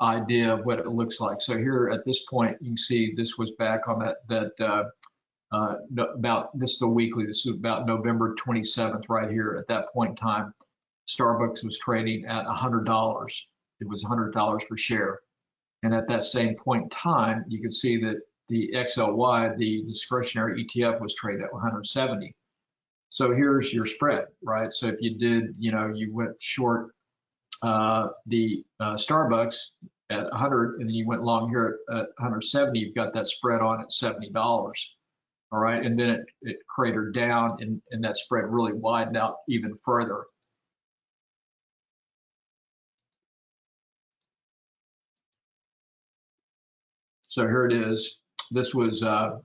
idea of what it looks like. So here at this point, you can see this was back on this is the weekly. This is about November 27th right here. At that point in time, Starbucks was trading at $100. It was $100 per share. And at that same point in time, you can see that the XLY, the discretionary ETF, was traded at 170. So here's your spread, right? So if you did, you went short the Starbucks at 100, and then you went long here at 170, you've got that spread on at $70. All right, and then it cratered down, and that spread really widened out even further. So here it is. This was on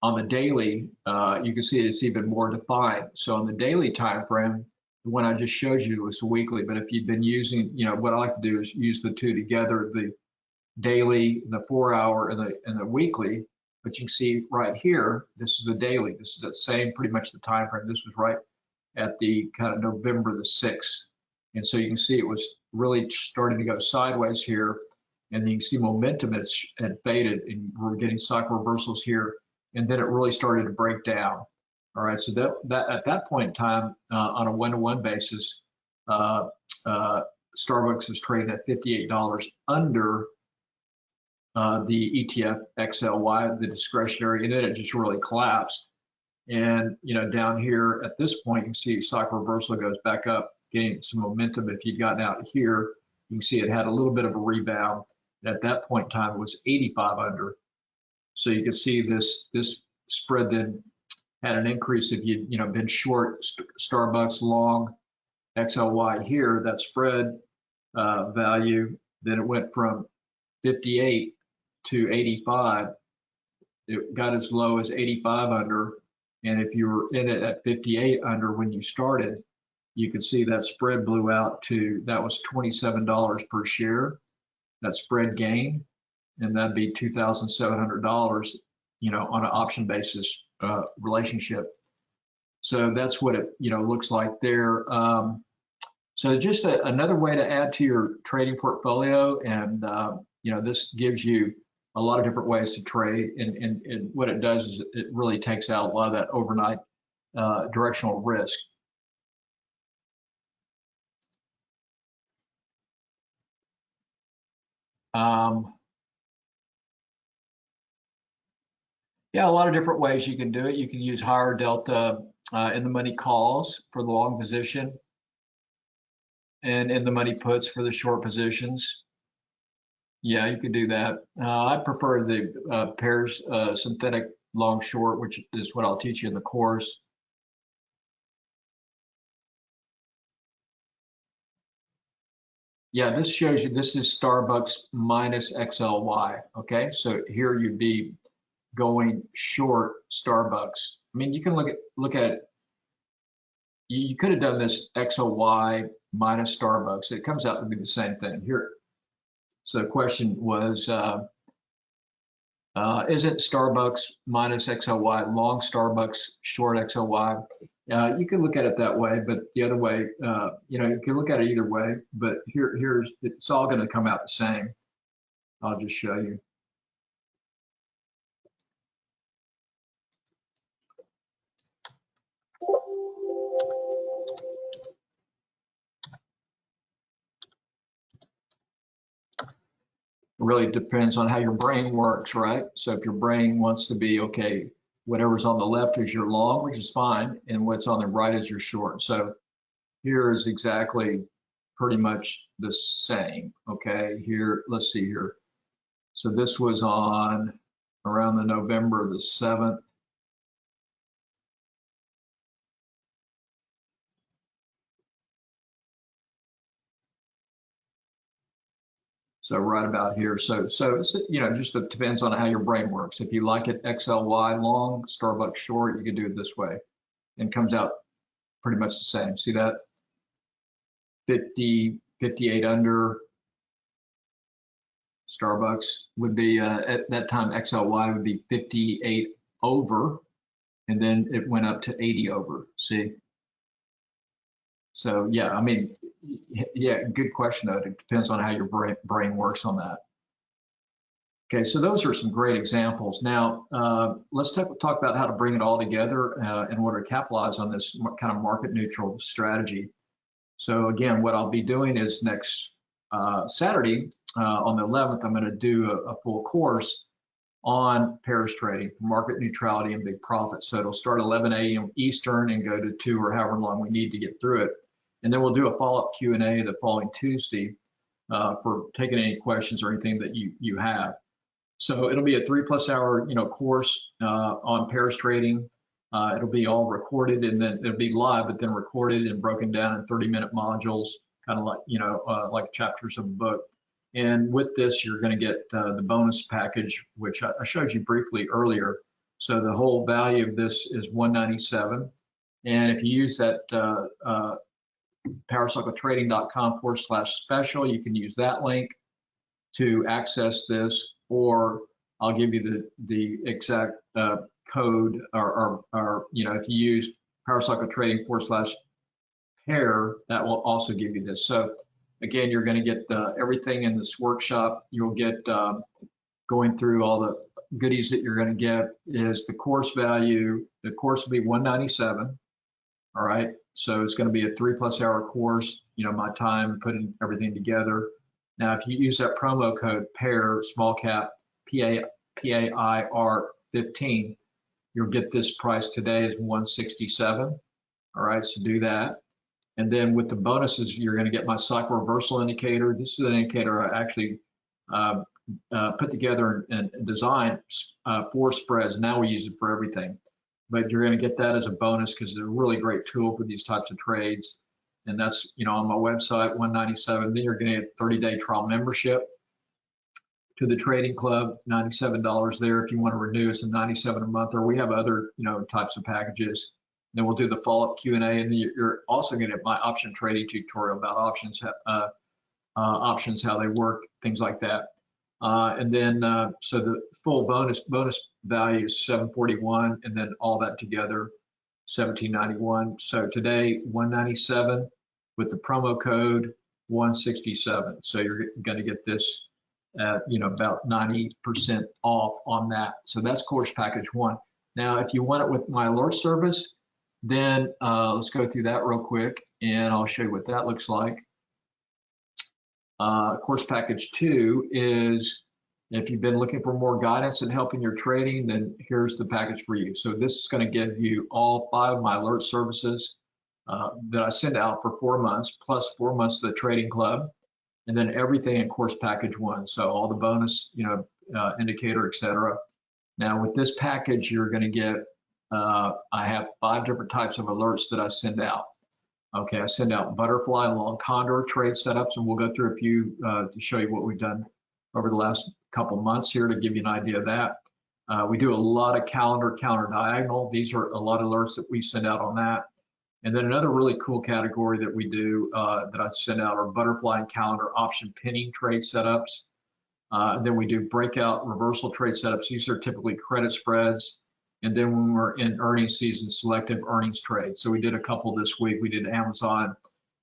the daily. You can see it's even more defined. So on the daily time frame, the one I just showed you was the weekly. But if you've been using, what I like to do is use the two together: the daily, the 4 hour, and the weekly. But you can see right here, this is the daily. This is the same, pretty much the time frame. This was right at the kind of November the 6th. And so you can see it was really starting to go sideways here. And then you can see momentum had faded, and we're getting cycle reversals here. And then it really started to break down. All right, so that at that point in time, on a one-to-one basis, Starbucks was trading at $58 under the ETF XLY, the discretionary, and then it just really collapsed. And down here at this point, you can see cycle reversal goes back up, gaining some momentum. If you'd gotten out here, you can see it had a little bit of a rebound. At that point in time, it was 85 under. So you can see this spread then had an increase. If you'd been short Starbucks, long XLY here, that spread value, then it went from 58 to 85. It got as low as 85 under, and if you were in it at 58 under when you started, you can see that spread blew out to, that was $27 per share, that spread gain, and that'd be $2,700, on an option basis relationship. So that's what it looks like there. So just another way to add to your trading portfolio, and this gives you a lot of different ways to trade, and what it does is it really takes out a lot of that overnight directional risk. Yeah, a lot of different ways you can do it. You can use higher delta in the money calls for the long position, and in the money puts for the short positions. Yeah, you could do that. I prefer the pairs synthetic long short, which is what I'll teach you in the course. Yeah, this shows you, this is Starbucks minus XLY. Okay, so here you'd be going short Starbucks. I mean, you can look at it. You could have done this XLY minus Starbucks. It comes out to be the same thing here. So the question was, isn't Starbucks minus XLY long Starbucks short XLY? You can look at it that way, but the other way, you can look at it either way, but here's, it's all going to come out the same. I'll just show you. It really depends on how your brain works, right? So if your brain wants to be, okay, whatever's on the left is your long, which is fine, and what's on the right is your short. So here is exactly pretty much the same, okay? Here, let's see here. So this was on around the November the 7th. So right about here. So it's, just it depends on how your brain works. If you like it XLY long, Starbucks short, you can do it this way, and comes out pretty much the same. See that? 50, 58 under. Starbucks would be, at that time, XLY would be 58 over, and then it went up to 80 over, see? So yeah, I mean, yeah, good question though. It depends on how your brain works on that. Okay, so those are some great examples. Now, let's talk about how to bring it all together in order to capitalize on this kind of market neutral strategy. So again, what I'll be doing is next Saturday on the 11th, I'm going to do a full course on pairs trading, market neutrality, and big profit. So it'll start 11 a.m. Eastern and go to 2 or however long we need to get through it. And then we'll do a follow-up Q&A the following Tuesday for taking any questions or anything that you have. So it'll be a 3+ hour course on pairs trading. It'll be all recorded, and then it'll be live, but then recorded and broken down in 30-minute modules, kind of like like chapters of a book. And with this, you're going to get the bonus package, which I showed you briefly earlier. So the whole value of this is $197, and if you use that powercycletrading.com/special, you can use that link to access this, or I'll give you the exact code, or if you use powercycletrading/pair, that will also give you this. So again, you're going to get everything in this workshop. You'll get going through all the goodies that you're going to get is the course value. The course will be $197. All right. So it's going to be a 3+ hour course. My time putting everything together. Now, if you use that promo code PAIR, small cap, PAIR 15, you'll get this price today is $167. All right, so do that. And then with the bonuses, you're going to get my cycle reversal indicator. This is an indicator I actually put together and designed for spreads. Now we use it for everything. But you're going to get that as a bonus because it's a really great tool for these types of trades. And that's, on my website, $197. Then you're going to get a 30-day trial membership to the trading club, $97 there. If you want to renew, it's a $97 a month, or we have other, types of packages. Then we'll do the follow-up Q&A, and you're also going to get my option trading tutorial about options, options, how they work, things like that. And then, so the full bonus value is $741, and then all that together, $1791. So today, $197 with the promo code $167. So you're going to get this at about 90% off on that. So that's course package 1. Now, if you want it with my alert service, then let's go through that real quick, and I'll show you what that looks like. Course package 2 is, if you've been looking for more guidance and help in your trading, then here's the package for you. So this is going to give you all 5 of my alert services that I send out for 4 months, plus 4 months of the trading club, and then everything in course package 1. So all the bonus, indicator, etc. Now with this package, you're going to get, I have 5 different types of alerts that I send out. Okay, I send out butterfly and long condor trade setups, and we'll go through a few to show you what we've done over the last couple months here to give you an idea of that. We do a lot of calendar, counter diagonal. These are a lot of alerts that we send out on that. And then another really cool category that we do that I send out are butterfly and calendar option pinning trade setups. And then we do breakout reversal trade setups. These are typically credit spreads. And then when we're in earnings season, selective earnings trades. So we did a couple this week. We did Amazon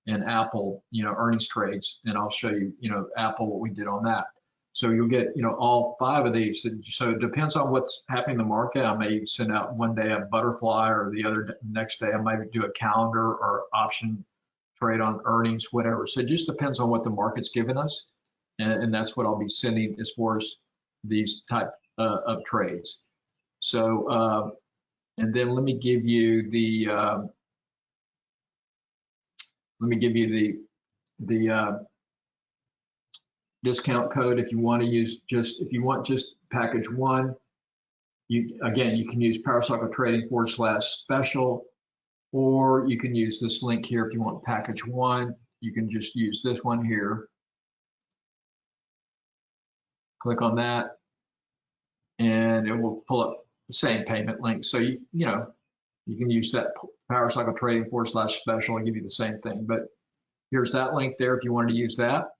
and Apple, earnings trades. And I'll show you, Apple, what we did on that. So you'll get, all 5 of these. So it depends on what's happening in the market. I may send out one day a butterfly, or the other next day I might do a calendar or option trade on earnings, whatever. So it just depends on what the market's giving us. And that's what I'll be sending as far as these type of trades. So, and then let me give you the discount code if you want to use if you want just package 1. You can use Powercycle Trading /special, or you can use this link here if you want package 1. You can just use this one here. Click on that, and it will pull up the same payment link. So you can use that Powercycle Trading /special and give you the same thing. But here's that link there if you wanted to use that.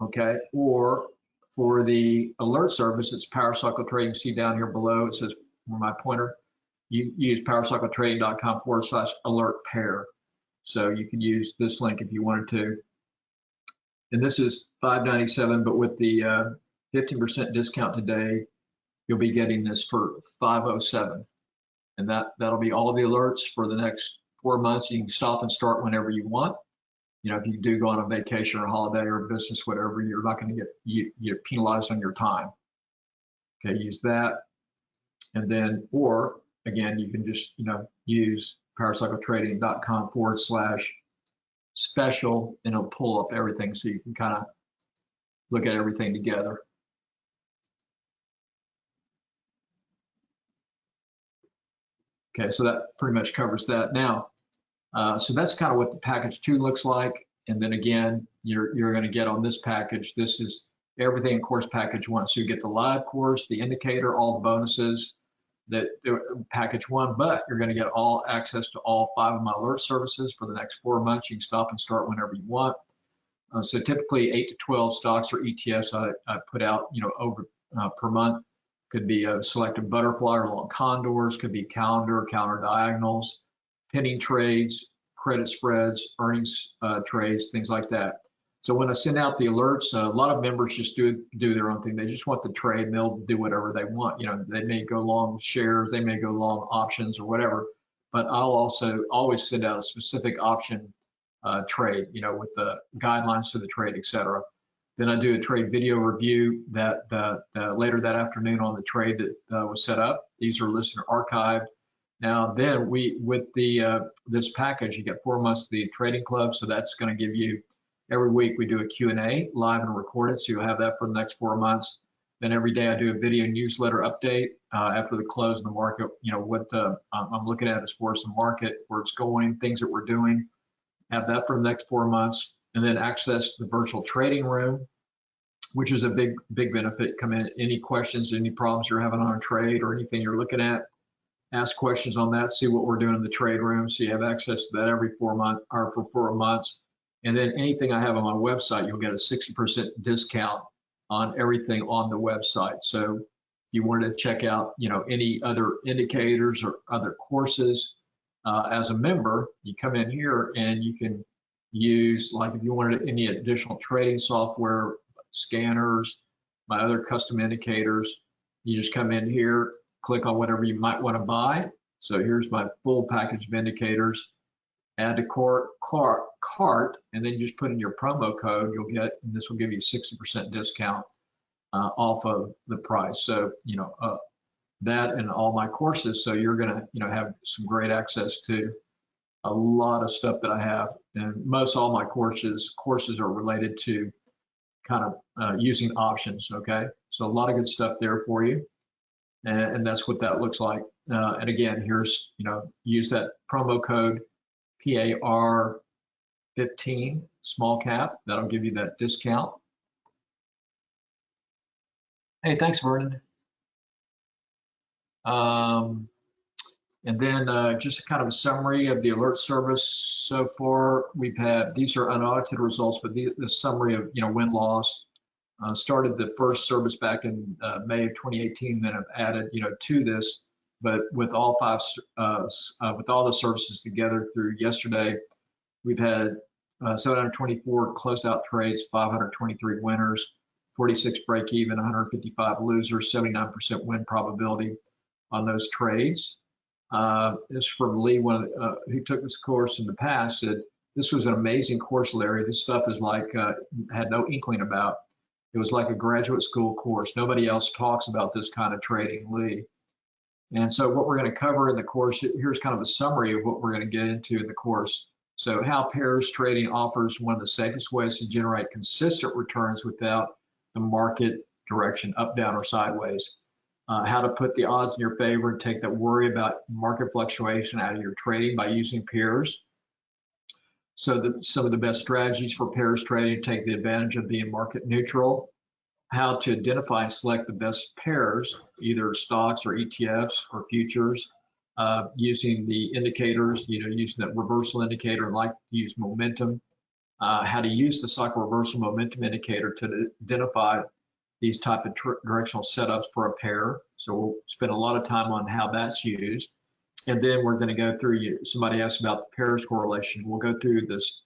Okay, or for the alert service, it's Powercycle Trading. See down here below, it says my pointer. You use powercycletrading.com /alert pair. So you can use this link if you wanted to. And this is $5.97, but with the 15% discount today, you'll be getting this for $5.07. And that'll be all the alerts for the next 4 months. You can stop and start whenever you want. If you do go on a vacation or holiday or business, whatever, you're not going to get penalized on your time. Okay, use that. And then, or again, you can just, use powercycletrading.com /special, and it'll pull up everything so you can kind of look at everything together. Okay, so that pretty much covers that. Now, so that's kind of what the package 2 looks like. And then again, you're going to get on this package. This is everything in course package 1. So you get the live course, the indicator, all the bonuses that package 1, but you're going to get all access to all 5 of my alert services for the next 4 months. You can stop and start whenever you want. So typically 8 to 12 stocks or ETFs I put out, over per month. Could be a selective butterfly or long condors, could be calendar, counter diagonals, pinning trades, credit spreads, earnings trades, things like that. So when I send out the alerts, a lot of members just do their own thing. They just want the trade, and they'll do whatever they want. They may go long shares, they may go long options or whatever, but I'll also always send out a specific option trade, with the guidelines to the trade, etc. Then I do a trade video review that later that afternoon on the trade that was set up. These are listener archived. Now then with this package, you get 4 months of the trading club. So that's going to give you, every week we do a Q&A live and recorded. So you'll have that for the next 4 months. Then every day I do a video newsletter update after the close of the market, what I'm looking at as far as the market, where it's going, things that we're doing. Have that for the next 4 months. And then access to the virtual trading room, which is a big benefit. Come in, any questions, any problems you're having on a trade or anything you're looking at, ask questions on that, see what we're doing in the trade room. So you have access to that every 4 months or for 4 months. And then anything I have on my website, you'll get a 60% discount on everything on the website. So if you wanted to check out, any other indicators or other courses as a member, you come in here and you can use, like if you wanted any additional trading software, scanners, my other custom indicators. You just come in here, click on whatever you might want to buy. So here's my full package of indicators. Add to cart, and then just put in your promo code. You'll get, and this will give you 60% discount off of the price. So that and all my courses. So you're gonna have some great access to a lot of stuff that I have, and most all my courses are related to kind of using options. Okay, so a lot of good stuff there for you, and that's what that looks like. And again, here's use that promo code PAR 15 small cap. That'll give you that discount. Hey, thanks, Vernon. And then just kind of a summary of the alert service so far. We've had, these are unaudited results, but the summary of win-loss. Started the first service back in May of 2018, then I've added to this, but with all with all the services together through yesterday, we've had 724 closed out trades, 523 winners, 46 break even, 155 losers, 79% win probability on those trades. This from Lee, who took this course in the past, said this was an amazing course, Larry. This stuff is like had no inkling about. It was like a graduate school course. Nobody else talks about this kind of trading, Lee. And so what we're going to cover in the course, here's kind of a summary of what we're going to get into in the course. So how pairs trading offers one of the safest ways to generate consistent returns without the market direction, up, down, or sideways. How to put the odds in your favor and take that worry about market fluctuation out of your trading by using pairs. So some of the best strategies for pairs trading take the advantage of being market neutral. How to identify and select the best pairs, either stocks or ETFs or futures, using the indicators, using that reversal indicator, and like to use momentum. How to use the cycle reversal momentum indicator to identify these type of directional setups for a pair. So we'll spend a lot of time on how that's used. And then we're going to go through, somebody asked about pairs correlation. We'll go through this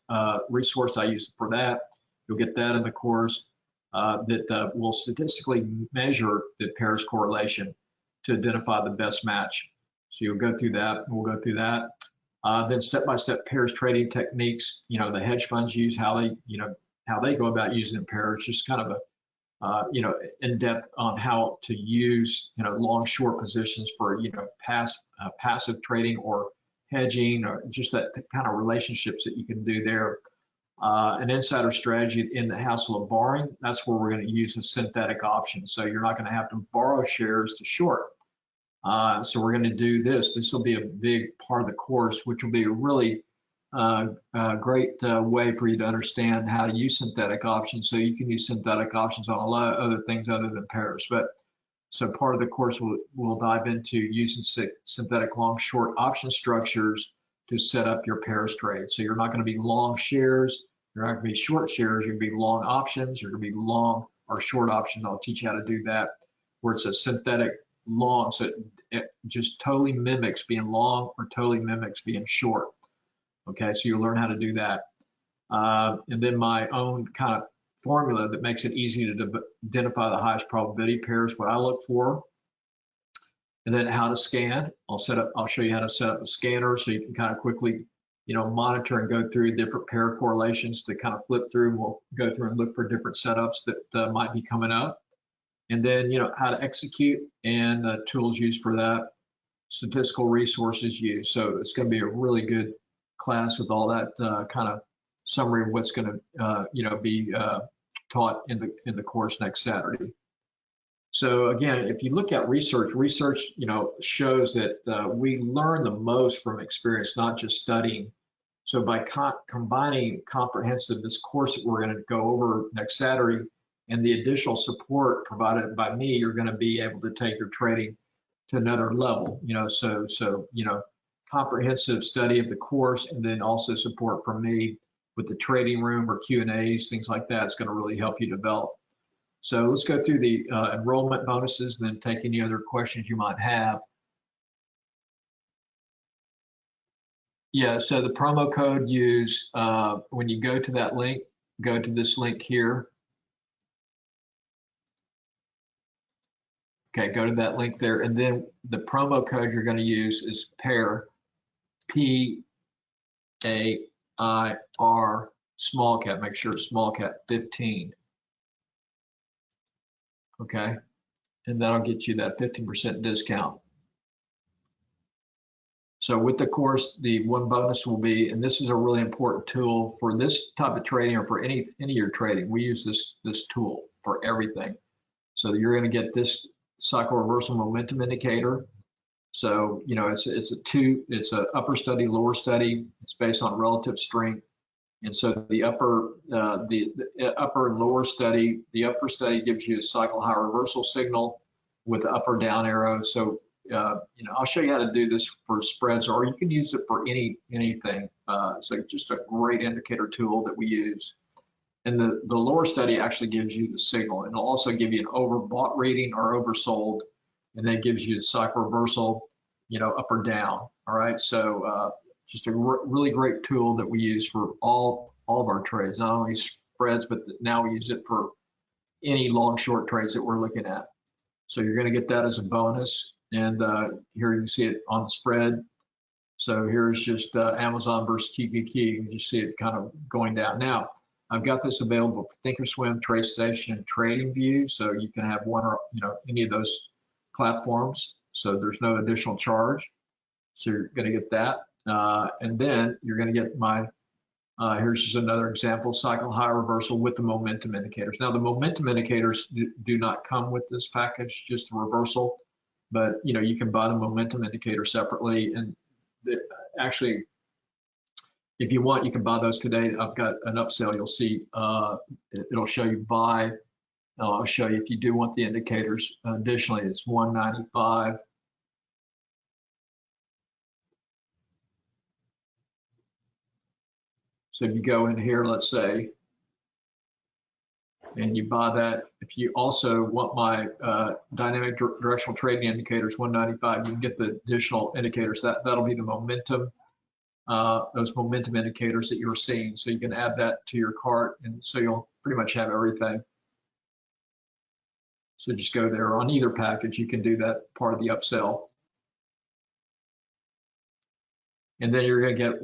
resource I use for that. You'll get that in the course that will statistically measure the pairs correlation to identify the best match. So you'll go through that, and we'll go through that. Then step-by-step pairs trading techniques, the hedge funds use, how they go about using pairs, just kind of a in depth on how to use, long short positions for, passive trading or hedging, or just that kind of relationships that you can do there. An insider strategy in the hassle of borrowing, that's where we're going to use a synthetic option. So you're not going to have to borrow shares to short. So we're going to do this. This will be a big part of the course, which will be a really great way for you to understand how to use synthetic options. So you can use synthetic options on a lot of other things other than pairs. But so part of the course we'll dive into using synthetic long short option structures to set up your pairs trade. So you're not going to be long shares, you're not going to be short shares, you're going to be long options, you're going to be long or short options. I'll teach you how to do that, where it's a synthetic long, so it just totally mimics being long or totally mimics being short. Okay, so you'll learn how to do that. And then my own kind of formula that makes it easy to identify the highest probability pairs, what I look for. And then how to scan. I'll show you how to set up a scanner so you can kind of quickly, monitor and go through different pair correlations to kind of flip through. And we'll go through and look for different setups that might be coming up. And then, how to execute and tools used for that, statistical resources used. So it's going to be a really good class with all that kind of summary of what's going to, be taught in the course next Saturday. So again, if you look at research, shows that we learn the most from experience, not just studying. So by combining this course that we're going to go over next Saturday and the additional support provided by me, you're going to be able to take your trading to another level. Comprehensive study of the course, and then also support from me with the trading room or Q&As, things like that. It's going to really help you develop. So let's go through the enrollment bonuses and then take any other questions you might have. Yeah, so the promo code use, when you go to that link, go to this link here. Okay, go to that link there, and then the promo code you're going to use is PAIR, P-A-I-R, small cap. Make sure it's small cap 15. Okay, and that'll get you that 15% discount. So with the course, the one bonus will be, and this is a really important tool for this type of trading or for any of your trading. We use this tool for everything. So you're going to get this cycle reversal momentum indicator. So it's a upper study, lower study. It's based on relative strength. And so the upper and lower study, the upper study gives you a cycle high reversal signal with the up or down arrow. So I'll show you how to do this for spreads, or you can use it for anything. It's like just a great indicator tool that we use. And the lower study actually gives you the signal, and it'll also give you an overbought reading or oversold, and then gives you the cycle reversal, up or down. All right, so just a really great tool that we use for all of our trades, not only spreads, but now we use it for any long short trades that we're looking at. So you're going to get that as a bonus, and here you can see it on the spread. So here's just Amazon versus QQQ. You can just see it kind of going down. Now, I've got this available for Thinkorswim, TradeStation, and TradingView, so you can have one or any of those platforms. So there's no additional charge. So you're going to get that, and then you're going to get my. Here's just another example: cycle high reversal with the momentum indicators. Now the momentum indicators do not come with this package, just the reversal, but you can buy the momentum indicator separately, and actually, if you want, you can buy those today. I've got an upsell. You'll see it'll show you buy. I'll show you if you do want the indicators. Additionally, it's $195. So if you go in here, let's say, and you buy that, if you also want my dynamic directional trading indicators, $195, you can get the additional indicators. That'll be the momentum. Those momentum indicators that you're seeing. So you can add that to your cart, and so you'll pretty much have everything. So just go there. On either package, you can do that part of the upsell. And then you're going to get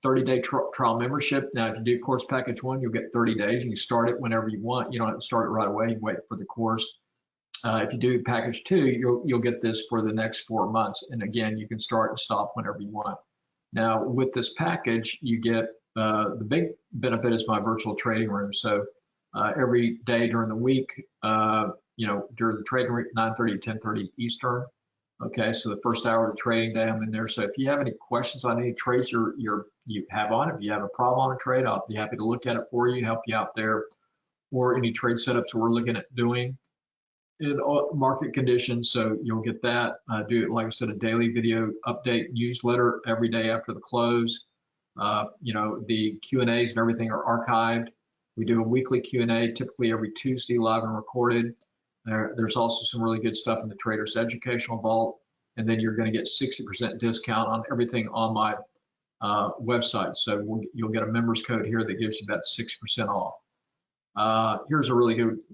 30-day trial membership. Now, if you do course package 1, you'll get 30 days. You can start it whenever you want. You don't have to start it right away. You wait for the course. If you do package 2, you'll get this for the next 4 months. And again, you can start and stop whenever you want. Now, with this package, you get the big benefit is my virtual trading room. So every day during the week, during the trading week, 9:30 to 10:30 Eastern. Okay, so the first hour of the trading day, I'm in there. So if you have any questions on any trades you have on, if you have a problem on a trade, I'll be happy to look at it for you, help you out there, or any trade setups we're looking at doing in market conditions. So you'll get that. Do it, like I said, a daily video update newsletter every day after the close. The Q&As and everything are archived. We do a weekly Q&A, typically every Tuesday, live and recorded. There's also some really good stuff in the Traders Educational Vault, and then you're going to get 60% discount on everything on my website. So you'll get a members code here that gives you that 6% off. Here's a really good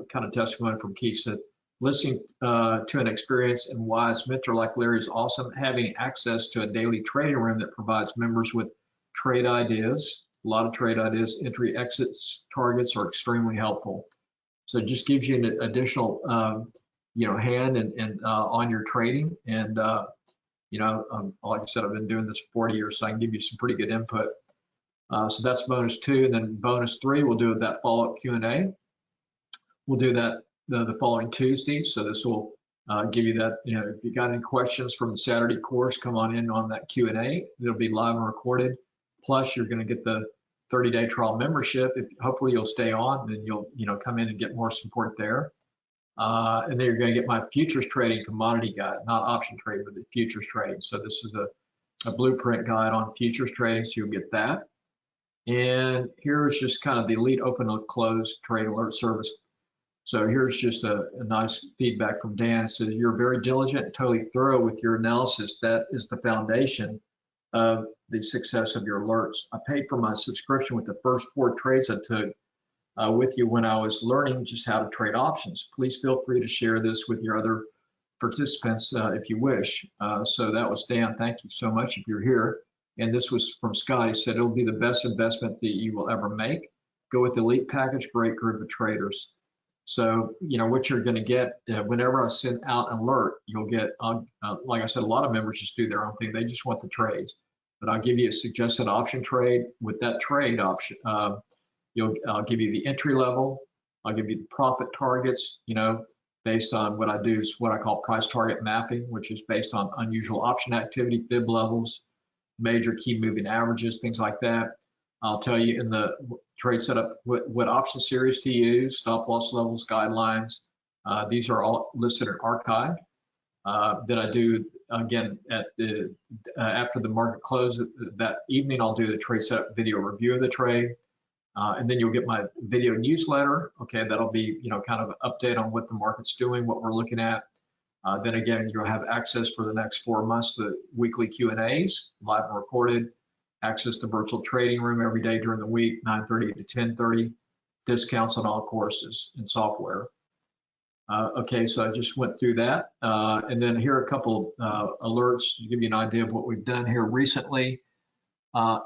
kind of testimony from Keith. Said, listening to an experienced and wise mentor like Larry is awesome. Having access to a daily trading room that provides members with trade ideas, a lot of trade ideas, entry, exits, targets are extremely helpful. So it just gives you an additional, hand and on your trading. And like I said, I've been doing this for 40 years, so I can give you some pretty good input. So that's bonus 2, and then bonus 3, we'll do that follow-up Q&A. We'll do that the following Tuesday. So this will give you that. If you got any questions from the Saturday course, come on in on that Q&A. It'll be live and recorded. Plus, you're going to get the 30-day trial membership. Hopefully you'll stay on, and you'll come in and get more support there. And then you're going to get my futures trading commodity guide, not option trading, but the futures trading. So this is a blueprint guide on futures trading, so you'll get that. And here's just kind of the elite open to close trade alert service. So here's just a nice feedback from Dan. It says, you're very diligent and totally thorough with your analysis. That is the foundation of the success of your alerts. I paid for my subscription with the first 4 trades I took. with you when I was learning just how to trade options. Please feel free to share this with your other participants if you wish. So that was Dan. Thank you so much if you're here. And this was from Scott. He said, it'll be the best investment that you will ever make. Go with the elite package, great group of traders. So, you know, what you're going to get whenever I send out an alert, you'll get, like I said, a lot of members just do their own thing. They just want the trades. But I'll give you a suggested option trade. With that trade option, I'll give you the entry level. I'll give you the profit targets, you know, based on what I do is what I call price target mapping, which is based on unusual option activity, fib levels, major key moving averages, things like that. I'll tell you in the trade setup what option series to use, stop loss levels, guidelines. These are all listed and archived. Then I do again at the after the market close that evening. I'll do the trade setup video review of the trade, and then you'll get my video newsletter. Okay, that'll be kind of an update on what the market's doing, what we're looking at. Then again, you'll have access for the next 4 months to weekly Q&As, live and recorded. Access to virtual trading room every day during the week, 9:30 to 10:30. Discounts on all courses and software. Okay, so I just went through that. And then here are a couple alerts to give you an idea of what we've done here recently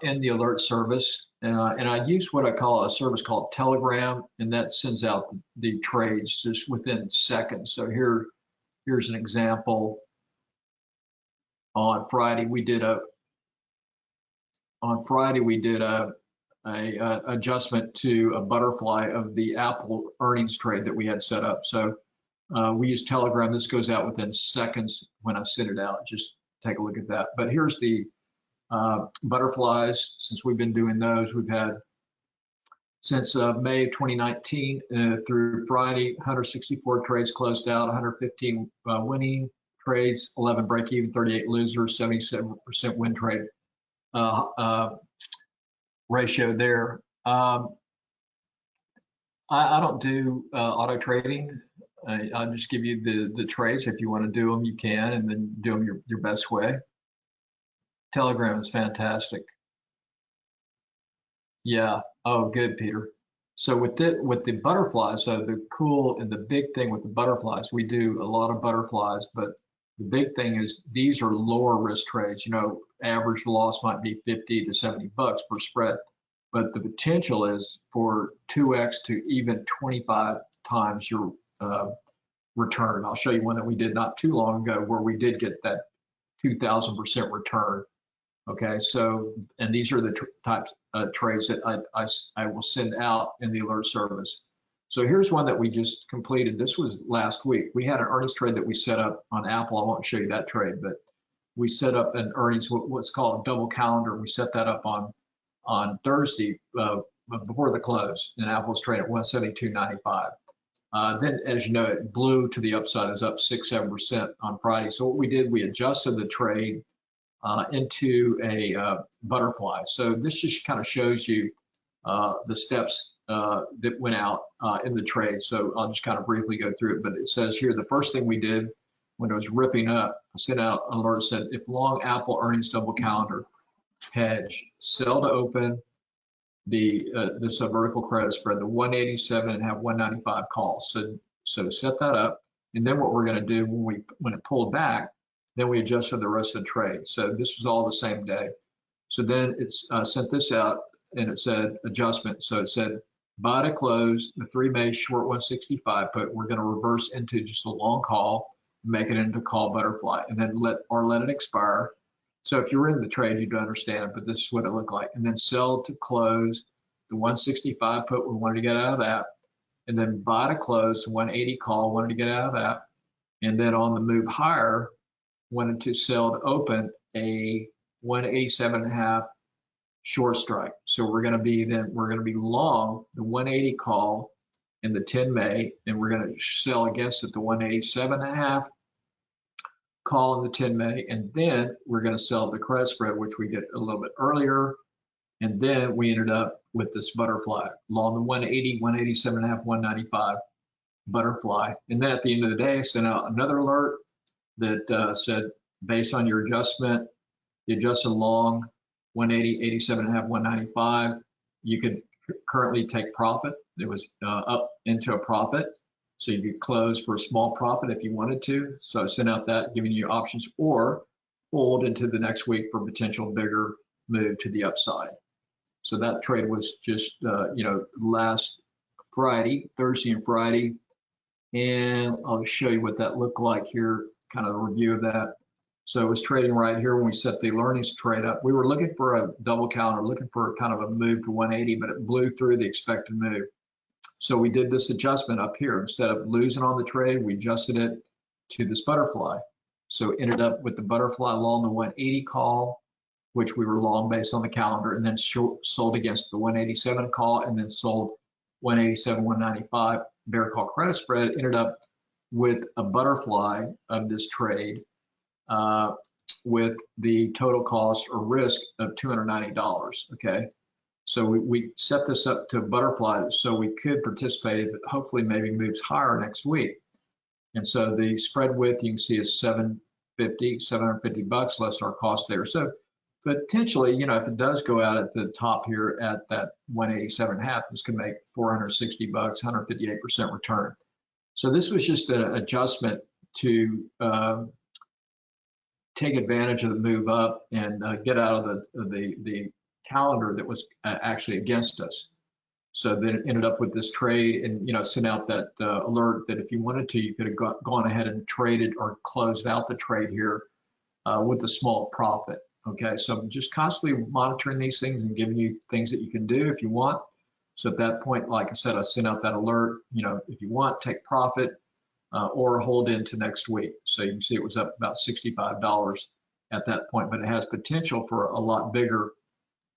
in the alert service. And I use what I call a service called Telegram, and that sends out the trades just within seconds. So here's an example. On Friday, we did a adjustment to a butterfly of the Apple earnings trade that we had set up. So we use Telegram. This goes out within seconds when I send it out. Just take a look at that. But here's the butterflies. Since we've been doing those, we've had since May of 2019 through Friday, 164 trades closed out, 115 winning trades, 11 break even, 38 losers, 77% win trade ratio there. I don't do auto trading. I'll just give you the trades. If you want to do them, you can, and then do them your best way. Telegram is fantastic. Yeah. Oh, good, Peter. So with the butterflies, so the cool and the big thing with the butterflies, we do a lot of butterflies, but the big thing is these are lower risk trades. You know, average loss might be 50 to 70 bucks per spread, but the potential is for 2x to even 25 times your return. I'll show you one that we did not too long ago where we did get that 2,000% return. Okay, so, and these are the types of trades that I will send out in the alert service. So here's one that we just completed. This was last week. We had an earnings trade that we set up on Apple. I won't show you that trade, but we set up an earnings, what's called a double calendar. We set that up on Thursday before the close, and Apple's trading at 172.95. Then, as you know, it blew to the upside. It was up 6-7% on Friday. So what we did, we adjusted the trade into a butterfly. So this just kind of shows you the steps that went out in the trade. So I'll just kind of briefly go through it, but it says here, the first thing we did when it was ripping up, I sent out an alert that said, if long Apple earnings double calendar, hedge, sell to open this vertical credit spread, the 187 and have 195 calls. So set that up. And then what we're going to do when it pulled back, then we adjusted the rest of the trade. So this was all the same day. So then it's sent this out and it said adjustment. So it said buy to close, the 3 May short 165 put, we're going to reverse into just a long call, make it into call butterfly, and then let it expire. So if you're in the trade, you'd understand it, but this is what it looked like. And then sell to close, the 165 put, we wanted to get out of that. And then buy to close, 180 call, wanted to get out of that. And then on the move higher, wanted to sell to open a 187.5 short strike. So we're going to be long the 180 call in the 10 May, and we're going to sell against it the 187.5 call in the 10 May, and then we're going to sell the credit spread, which we get a little bit earlier, and then we ended up with this butterfly long the 180, 187.5, 195 butterfly. And then at the end of the day, I sent out another alert that said, based on your adjustment, the adjusted long 180, 87.5, 195, you could currently take profit It was up into a profit. So you could close for a small profit if you wanted to. So I sent out that, giving you options, or hold into the next week for potential bigger move to the upside. So that trade was just, last Friday, Thursday and Friday. And I'll show you what that looked like here, kind of a review of that. So it was trading right here when we set the earnings trade up. We were looking for a double counter, looking for kind of a move to 180, but it blew through the expected move. So we did this adjustment up here. Instead of losing on the trade, we adjusted it to this butterfly. So ended up with the butterfly long the 180 call, which we were long based on the calendar, and then sold against the 187 call, and then sold 187, 195 bear call credit spread. Ended up with a butterfly of this trade with the total cost or risk of $290. Okay. So we set this up to butterfly so we could participate if it hopefully maybe moves higher next week. And so the spread width you can see is $750 less our cost there. So potentially, if it does go out at the top here at that 187.5, this could make $460, 158% return. So this was just an adjustment to take advantage of the move up and get out of the calendar that was actually against us. So then it ended up with this trade, and sent out that alert that if you wanted to, you could have gone ahead and traded or closed out the trade here with a small profit. Okay, so I'm just constantly monitoring these things and giving you things that you can do if you want. So at that point, like I said, I sent out that alert. If you want, take profit or hold into next week. So you can see it was up about $65 at that point, but it has potential for a lot bigger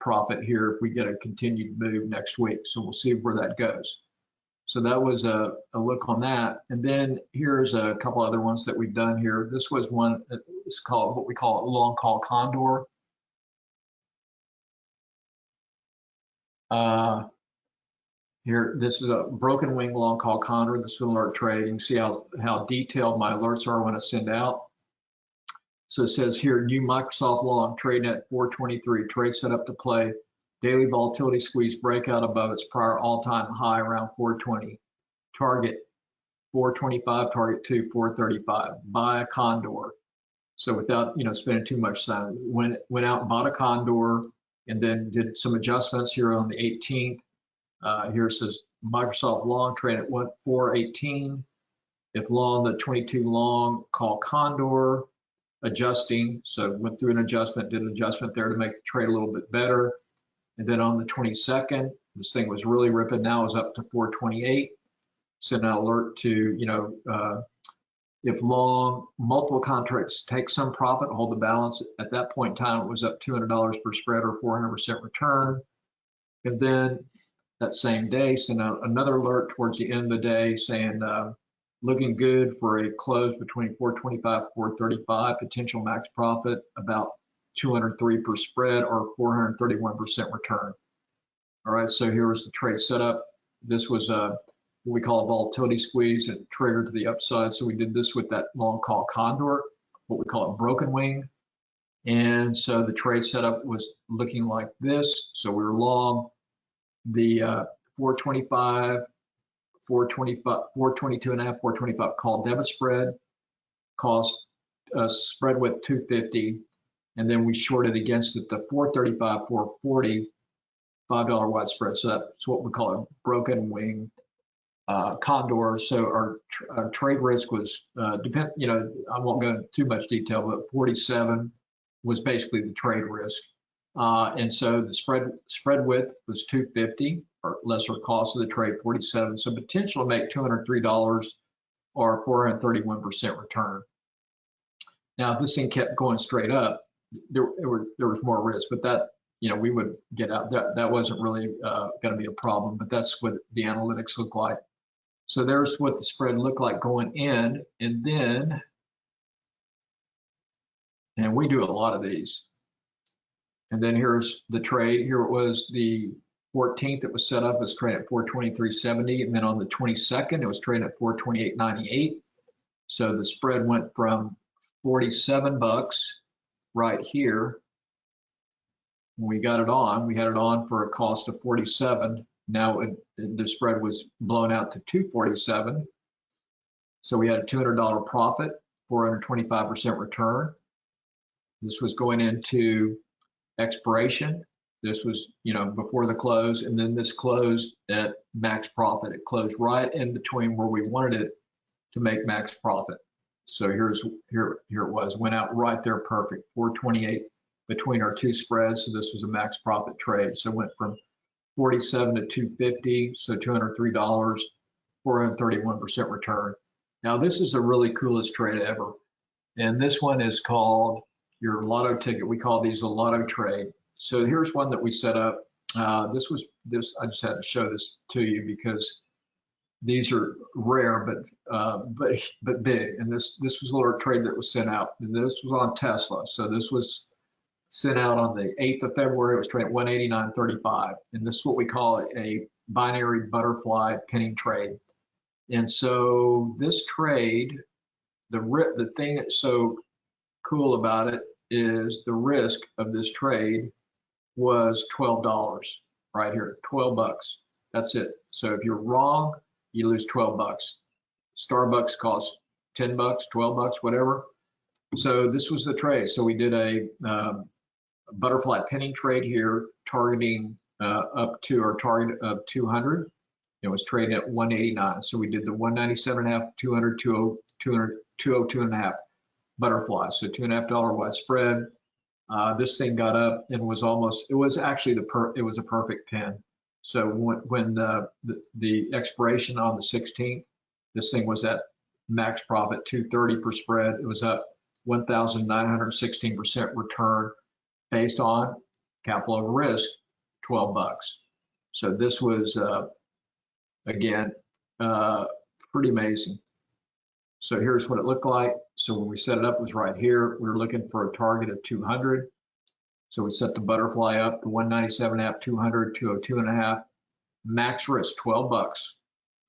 profit here if we get a continued move next week. So we'll see where that goes. So that was a look on that. And then here's a couple other ones that we've done here. This was one that's called what we call a long call condor. Here, this is a broken wing long call condor. This is an alert trade. You can see how detailed my alerts are when I send out. So it says here, new Microsoft long, trading at 423, trade set up to play. Daily volatility squeeze breakout above its prior all-time high around 420. Target 425, target 435. Buy a condor. So without spending too much time, went out and bought a condor, and then did some adjustments here on the 18th. Here it says Microsoft long trade at 418. If long, the 22 long, call condor. Adjusting, so went through an adjustment, did an adjustment there to make the trade a little bit better. And then on the 22nd, this thing was really ripping. Now it's up to 428. Send an alert to, if long, multiple contracts take some profit, hold the balance. At that point in time, it was up $200 per spread or 400% return. And then that same day, send out another alert towards the end of the day saying, looking good for a close between 425, 435, potential max profit about 203 per spread or 431% return. All right, so here was the trade setup. This was what we call a volatility squeeze, and triggered to the upside. So we did this with that long call condor, what we call a broken wing. And so the trade setup was looking like this. So we were long the 425, 425, 422.5, 425 call debit spread, cost spread width 250, and then we shorted against it the 435, 440, $5 wide spread. So that's what we call a broken wing condor. So our trade risk was I won't go into too much detail, but 47 was basically the trade risk. And so the spread width was 250 or lesser cost of the trade 47. So potential to make $203 or 431% return. Now, if this thing kept going straight up, there was more risk, but that, we would get out. That wasn't really going to be a problem, but that's what the analytics look like. So there's what the spread looked like going in, and then, and we do a lot of these. And then here's the trade. Here it was the 14th. It was set up as trading at 423.70, and then on the 22nd, it was trading at 428.98. So the spread went from 47 bucks right here. When we got it on, we had it on for a cost of 47. Now the spread was blown out to 247. So we had a $200 profit, 425% return. This was going into expiration. This was, before the close, and then this closed at max profit. It closed right in between where we wanted it to make max profit. So here it was, went out right there, perfect, 428 between our two spreads. So this was a max profit trade. So it went from 47 to 250, so $203, 431% return. Now this is the really coolest trade ever, and this one is called your lotto ticket. We call these a lotto trade. So here's one that we set up. I just had to show this to you because these are rare, but big. And this was a little trade that was sent out. And this was on Tesla. So this was sent out on the 8th of February. It was traded at 189.35. And this is what we call a binary butterfly penny trade. And so this trade, the thing that's so cool about it is the risk of this trade was $12 right here, 12 bucks. That's it. So if you're wrong, you lose 12 bucks. Starbucks costs 10 bucks, 12 bucks, whatever. So this was the trade. So we did a butterfly penny trade here, targeting up to our target of 200. It was trading at 189. So we did the 197.5, 200, 202.5 butterfly. So $2.50 wide spread. This thing got up and was it was actually it was a perfect pin. So when the expiration on the 16th, this thing was at max profit, 230 per spread. It was up 1,916% return based on capital over risk, 12 bucks. So this was, again, pretty amazing. So here's what it looked like. So when we set it up, it was right here. We were looking for a target of 200. So we set the butterfly up, the 197.5, 200, 202.5. Max risk, 12 bucks.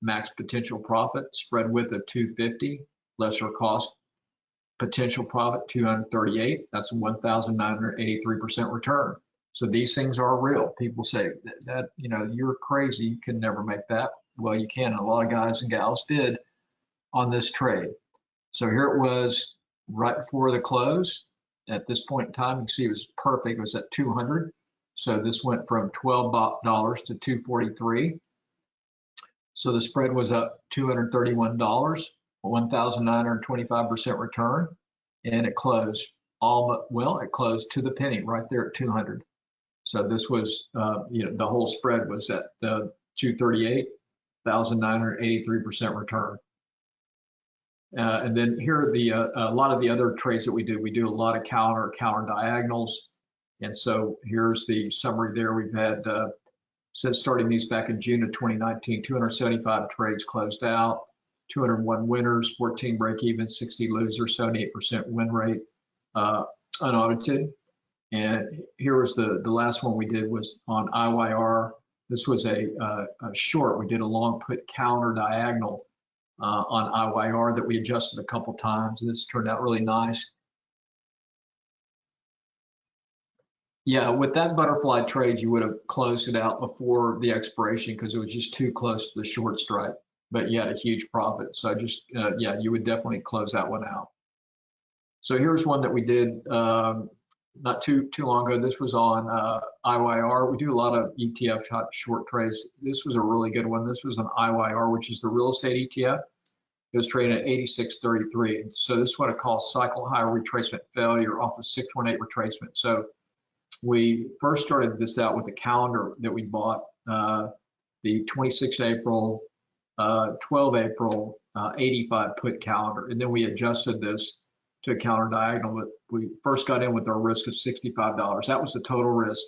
Max potential profit, spread width of 250, lesser cost potential profit, 238. That's a 1,983% return. So these things are real. People say that you're crazy, you can never make that. Well, you can. A lot of guys and gals did on this trade. So here it was right before the close. At this point in time, you can see it was perfect. It was at 200. So this went from $12 to 243. So the spread was up $231, 1,925% return, and it closed it closed to the penny right there at 200. So this was, the whole spread was at 238, 1,983% return. And then here are a lot of the other trades that we do. We do a lot of counter diagonals. And so here's the summary there. We've had, since starting these back in June of 2019, 275 trades closed out, 201 winners, 14 break even, 60 losers, 78% win rate, unaudited. And here was the last one we did was on IYR. This was a short. We did a long put counter diagonal on IYR that we adjusted a couple times. This turned out really nice. Yeah, with that butterfly trade, you would have closed it out before the expiration because it was just too close to the short strike, but you had a huge profit. So just, yeah, you would definitely close that one out. So here's one that we did not too long ago. This was on IYR. We do a lot of ETF short trades. This was a really good one. This was an IYR, which is the real estate ETF. It was trading at 86.33. So this is what I call cycle high retracement failure off of 618 retracement. So we first started this out with a calendar that we bought, the 26 April, 12 April, 85 put calendar. And then we adjusted this to a counter diagonal, but we first got in with our risk of $65. That was the total risk.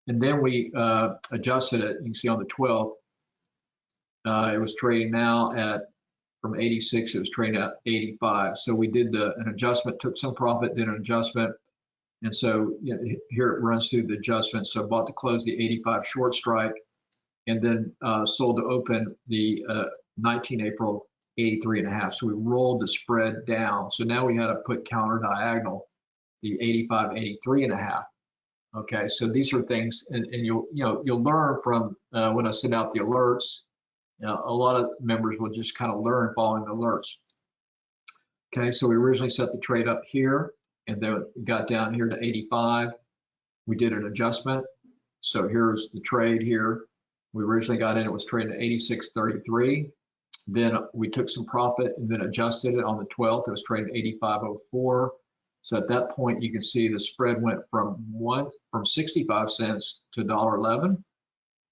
And then we adjusted it. You can see on the 12th, it was trading now at, from 86, it was trading at 85. So we did an adjustment, took some profit, did an adjustment. And so here it runs through the adjustment. So bought to close the 85 short strike, and then sold to open the 19 April 83.5. So we rolled the spread down. So now we had to put counter diagonal, the 85, 83.5. Okay, so these are things, and you'll learn from when I send out the alerts. A lot of members will just kind of learn following the alerts. Okay, so we originally set the trade up here, and then it got down here to 85. We did an adjustment. So here's the trade here. We originally got in, it was trading at 86.33. Then we took some profit and then adjusted it on the 12th. It was trading 85.04. So at that point, you can see the spread went from 65 cents to $1.11.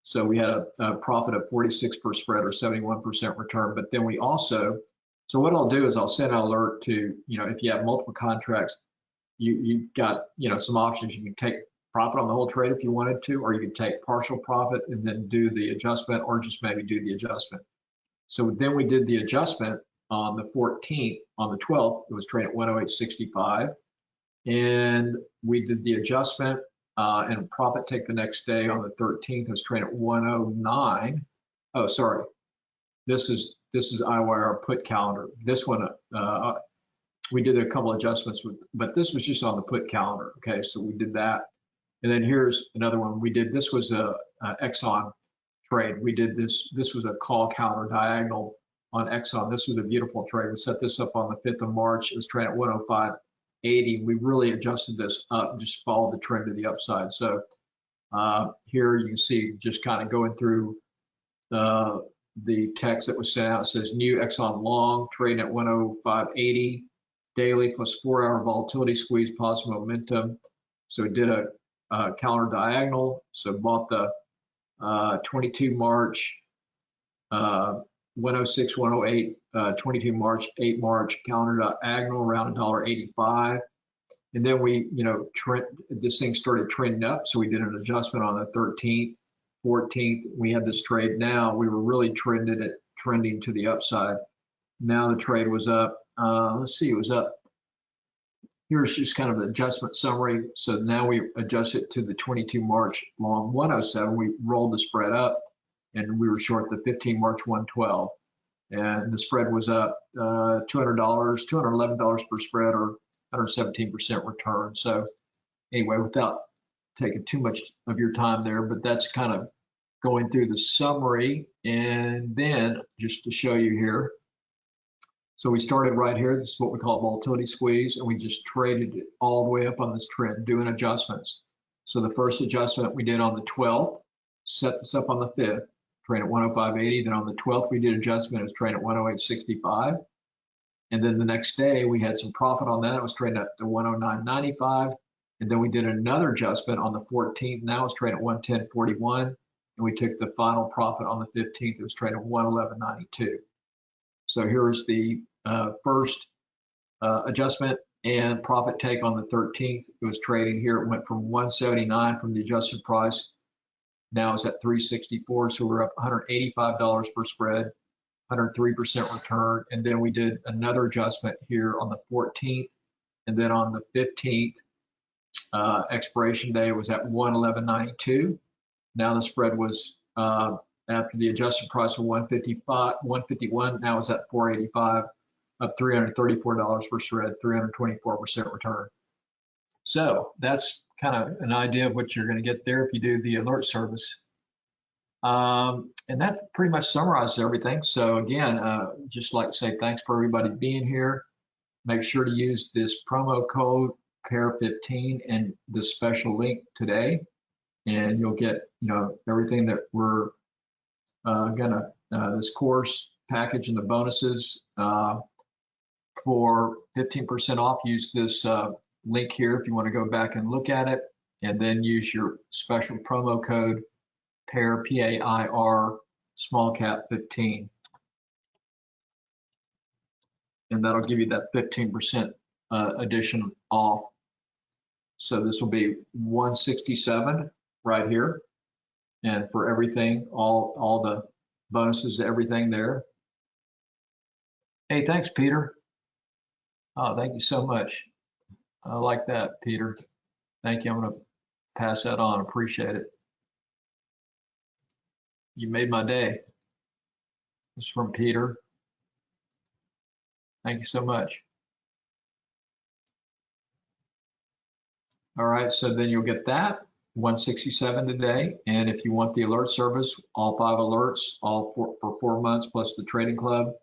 So we had a profit of 46 per spread, or 71% return. But then we also, so what I'll do is I'll send an alert to, if you have multiple contracts, you've got, some options. You can take profit on the whole trade if you wanted to, or you could take partial profit and then do the adjustment, or just maybe do the adjustment. So then we did the adjustment on the 14th. On the 12th, it was trading at 108.65. And we did the adjustment and profit take the next day on the 13th. It was trading at 109. Oh, sorry. This is IYR put calendar. This one, we did a couple adjustments, but this was just on the put calendar. Okay, so we did that. And then here's another one we did. This was a Exxon trade. We did this. This was a call counter diagonal on Exxon. This was a beautiful trade. We set this up on the 5th of March. It was trading at 105.80. We really adjusted this up, just followed the trend to the upside. So here you can see just kind of going through the text that was sent out. It says new Exxon long trading at 105.80 daily plus 4-hour volatility squeeze, positive momentum. So we did a counter diagonal. So bought the 22 March, 106, 108, 22 March, 8 March counter diagonal around $1.85. And then we, this thing started trending up. So we did an adjustment on the 13th, 14th. We had this trade. Now we were really trending to the upside. Now the trade was up. Let's see, it was up. Here's just kind of the adjustment summary. So now we adjust it to the 22 March long 107. We rolled the spread up, and we were short the 15 March 112. And the spread was up $200, $211 per spread, or 117% return. So anyway, without taking too much of your time there, but that's kind of going through the summary. And then just to show you here, so we started right here. This is what we call volatility squeeze, and we just traded it all the way up on this trend, doing adjustments. So the first adjustment we did on the 12th, set this up on the 5th, trade at 105.80. Then on the 12th, we did adjustment. It was trading at 108.65. And then the next day, we had some profit on that. It was trading at the 109.95. And then we did another adjustment on the 14th. Now it's trading at 110.41. And we took the final profit on the 15th. It was trading at 111.92. So here's the first adjustment and profit take on the 13th. It was trading here. It went from 179 from the adjusted price. Now it's at 364. So we're up $185 per spread, 103% return. And then we did another adjustment here on the 14th. And then on the 15th, expiration day was at 111.92. Now the spread was after the adjusted price of 151, now it's at 485, up $334 per spread, 324% return. So that's kind of an idea of what you're going to get there if you do the alert service. And that pretty much summarizes everything. So again, just like to say thanks for everybody being here. Make sure to use this promo code PAIR15 and the special link today, and you'll get everything that we're this course package and the bonuses for 15% off. Use this link here if you want to go back and look at it, and then use your special promo code PAIR, P-A-I-R, small cap 15, and that'll give you that 15% addition off. So this will be 167 right here. And for everything, all the bonuses, everything there. Hey, thanks, Peter. Oh, thank you so much. I like that, Peter. Thank you. I'm going to pass that on. Appreciate it. You made my day. This is from Peter. Thank you so much. All right, so then you'll get that. $167 today. And if you want the alert service, all 5 alerts, all for 4 months plus the trading club,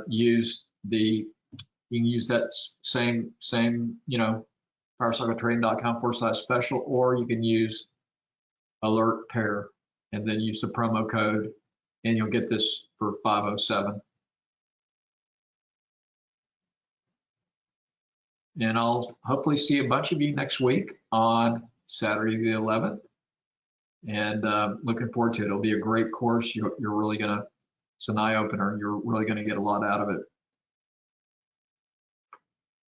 you can use that same powercycletrading.com/special, or you can use alert pair and then use the promo code, and you'll get this for $507. And I'll hopefully see a bunch of you next week on Saturday the 11th. And looking forward to it. It'll be a great course. You're really gonna, it's an eye opener. You're really gonna get a lot out of it.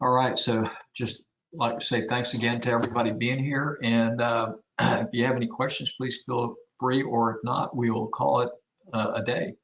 All right, so just like to say thanks again to everybody being here. And if you have any questions, please feel free, or if not, we will call it a day.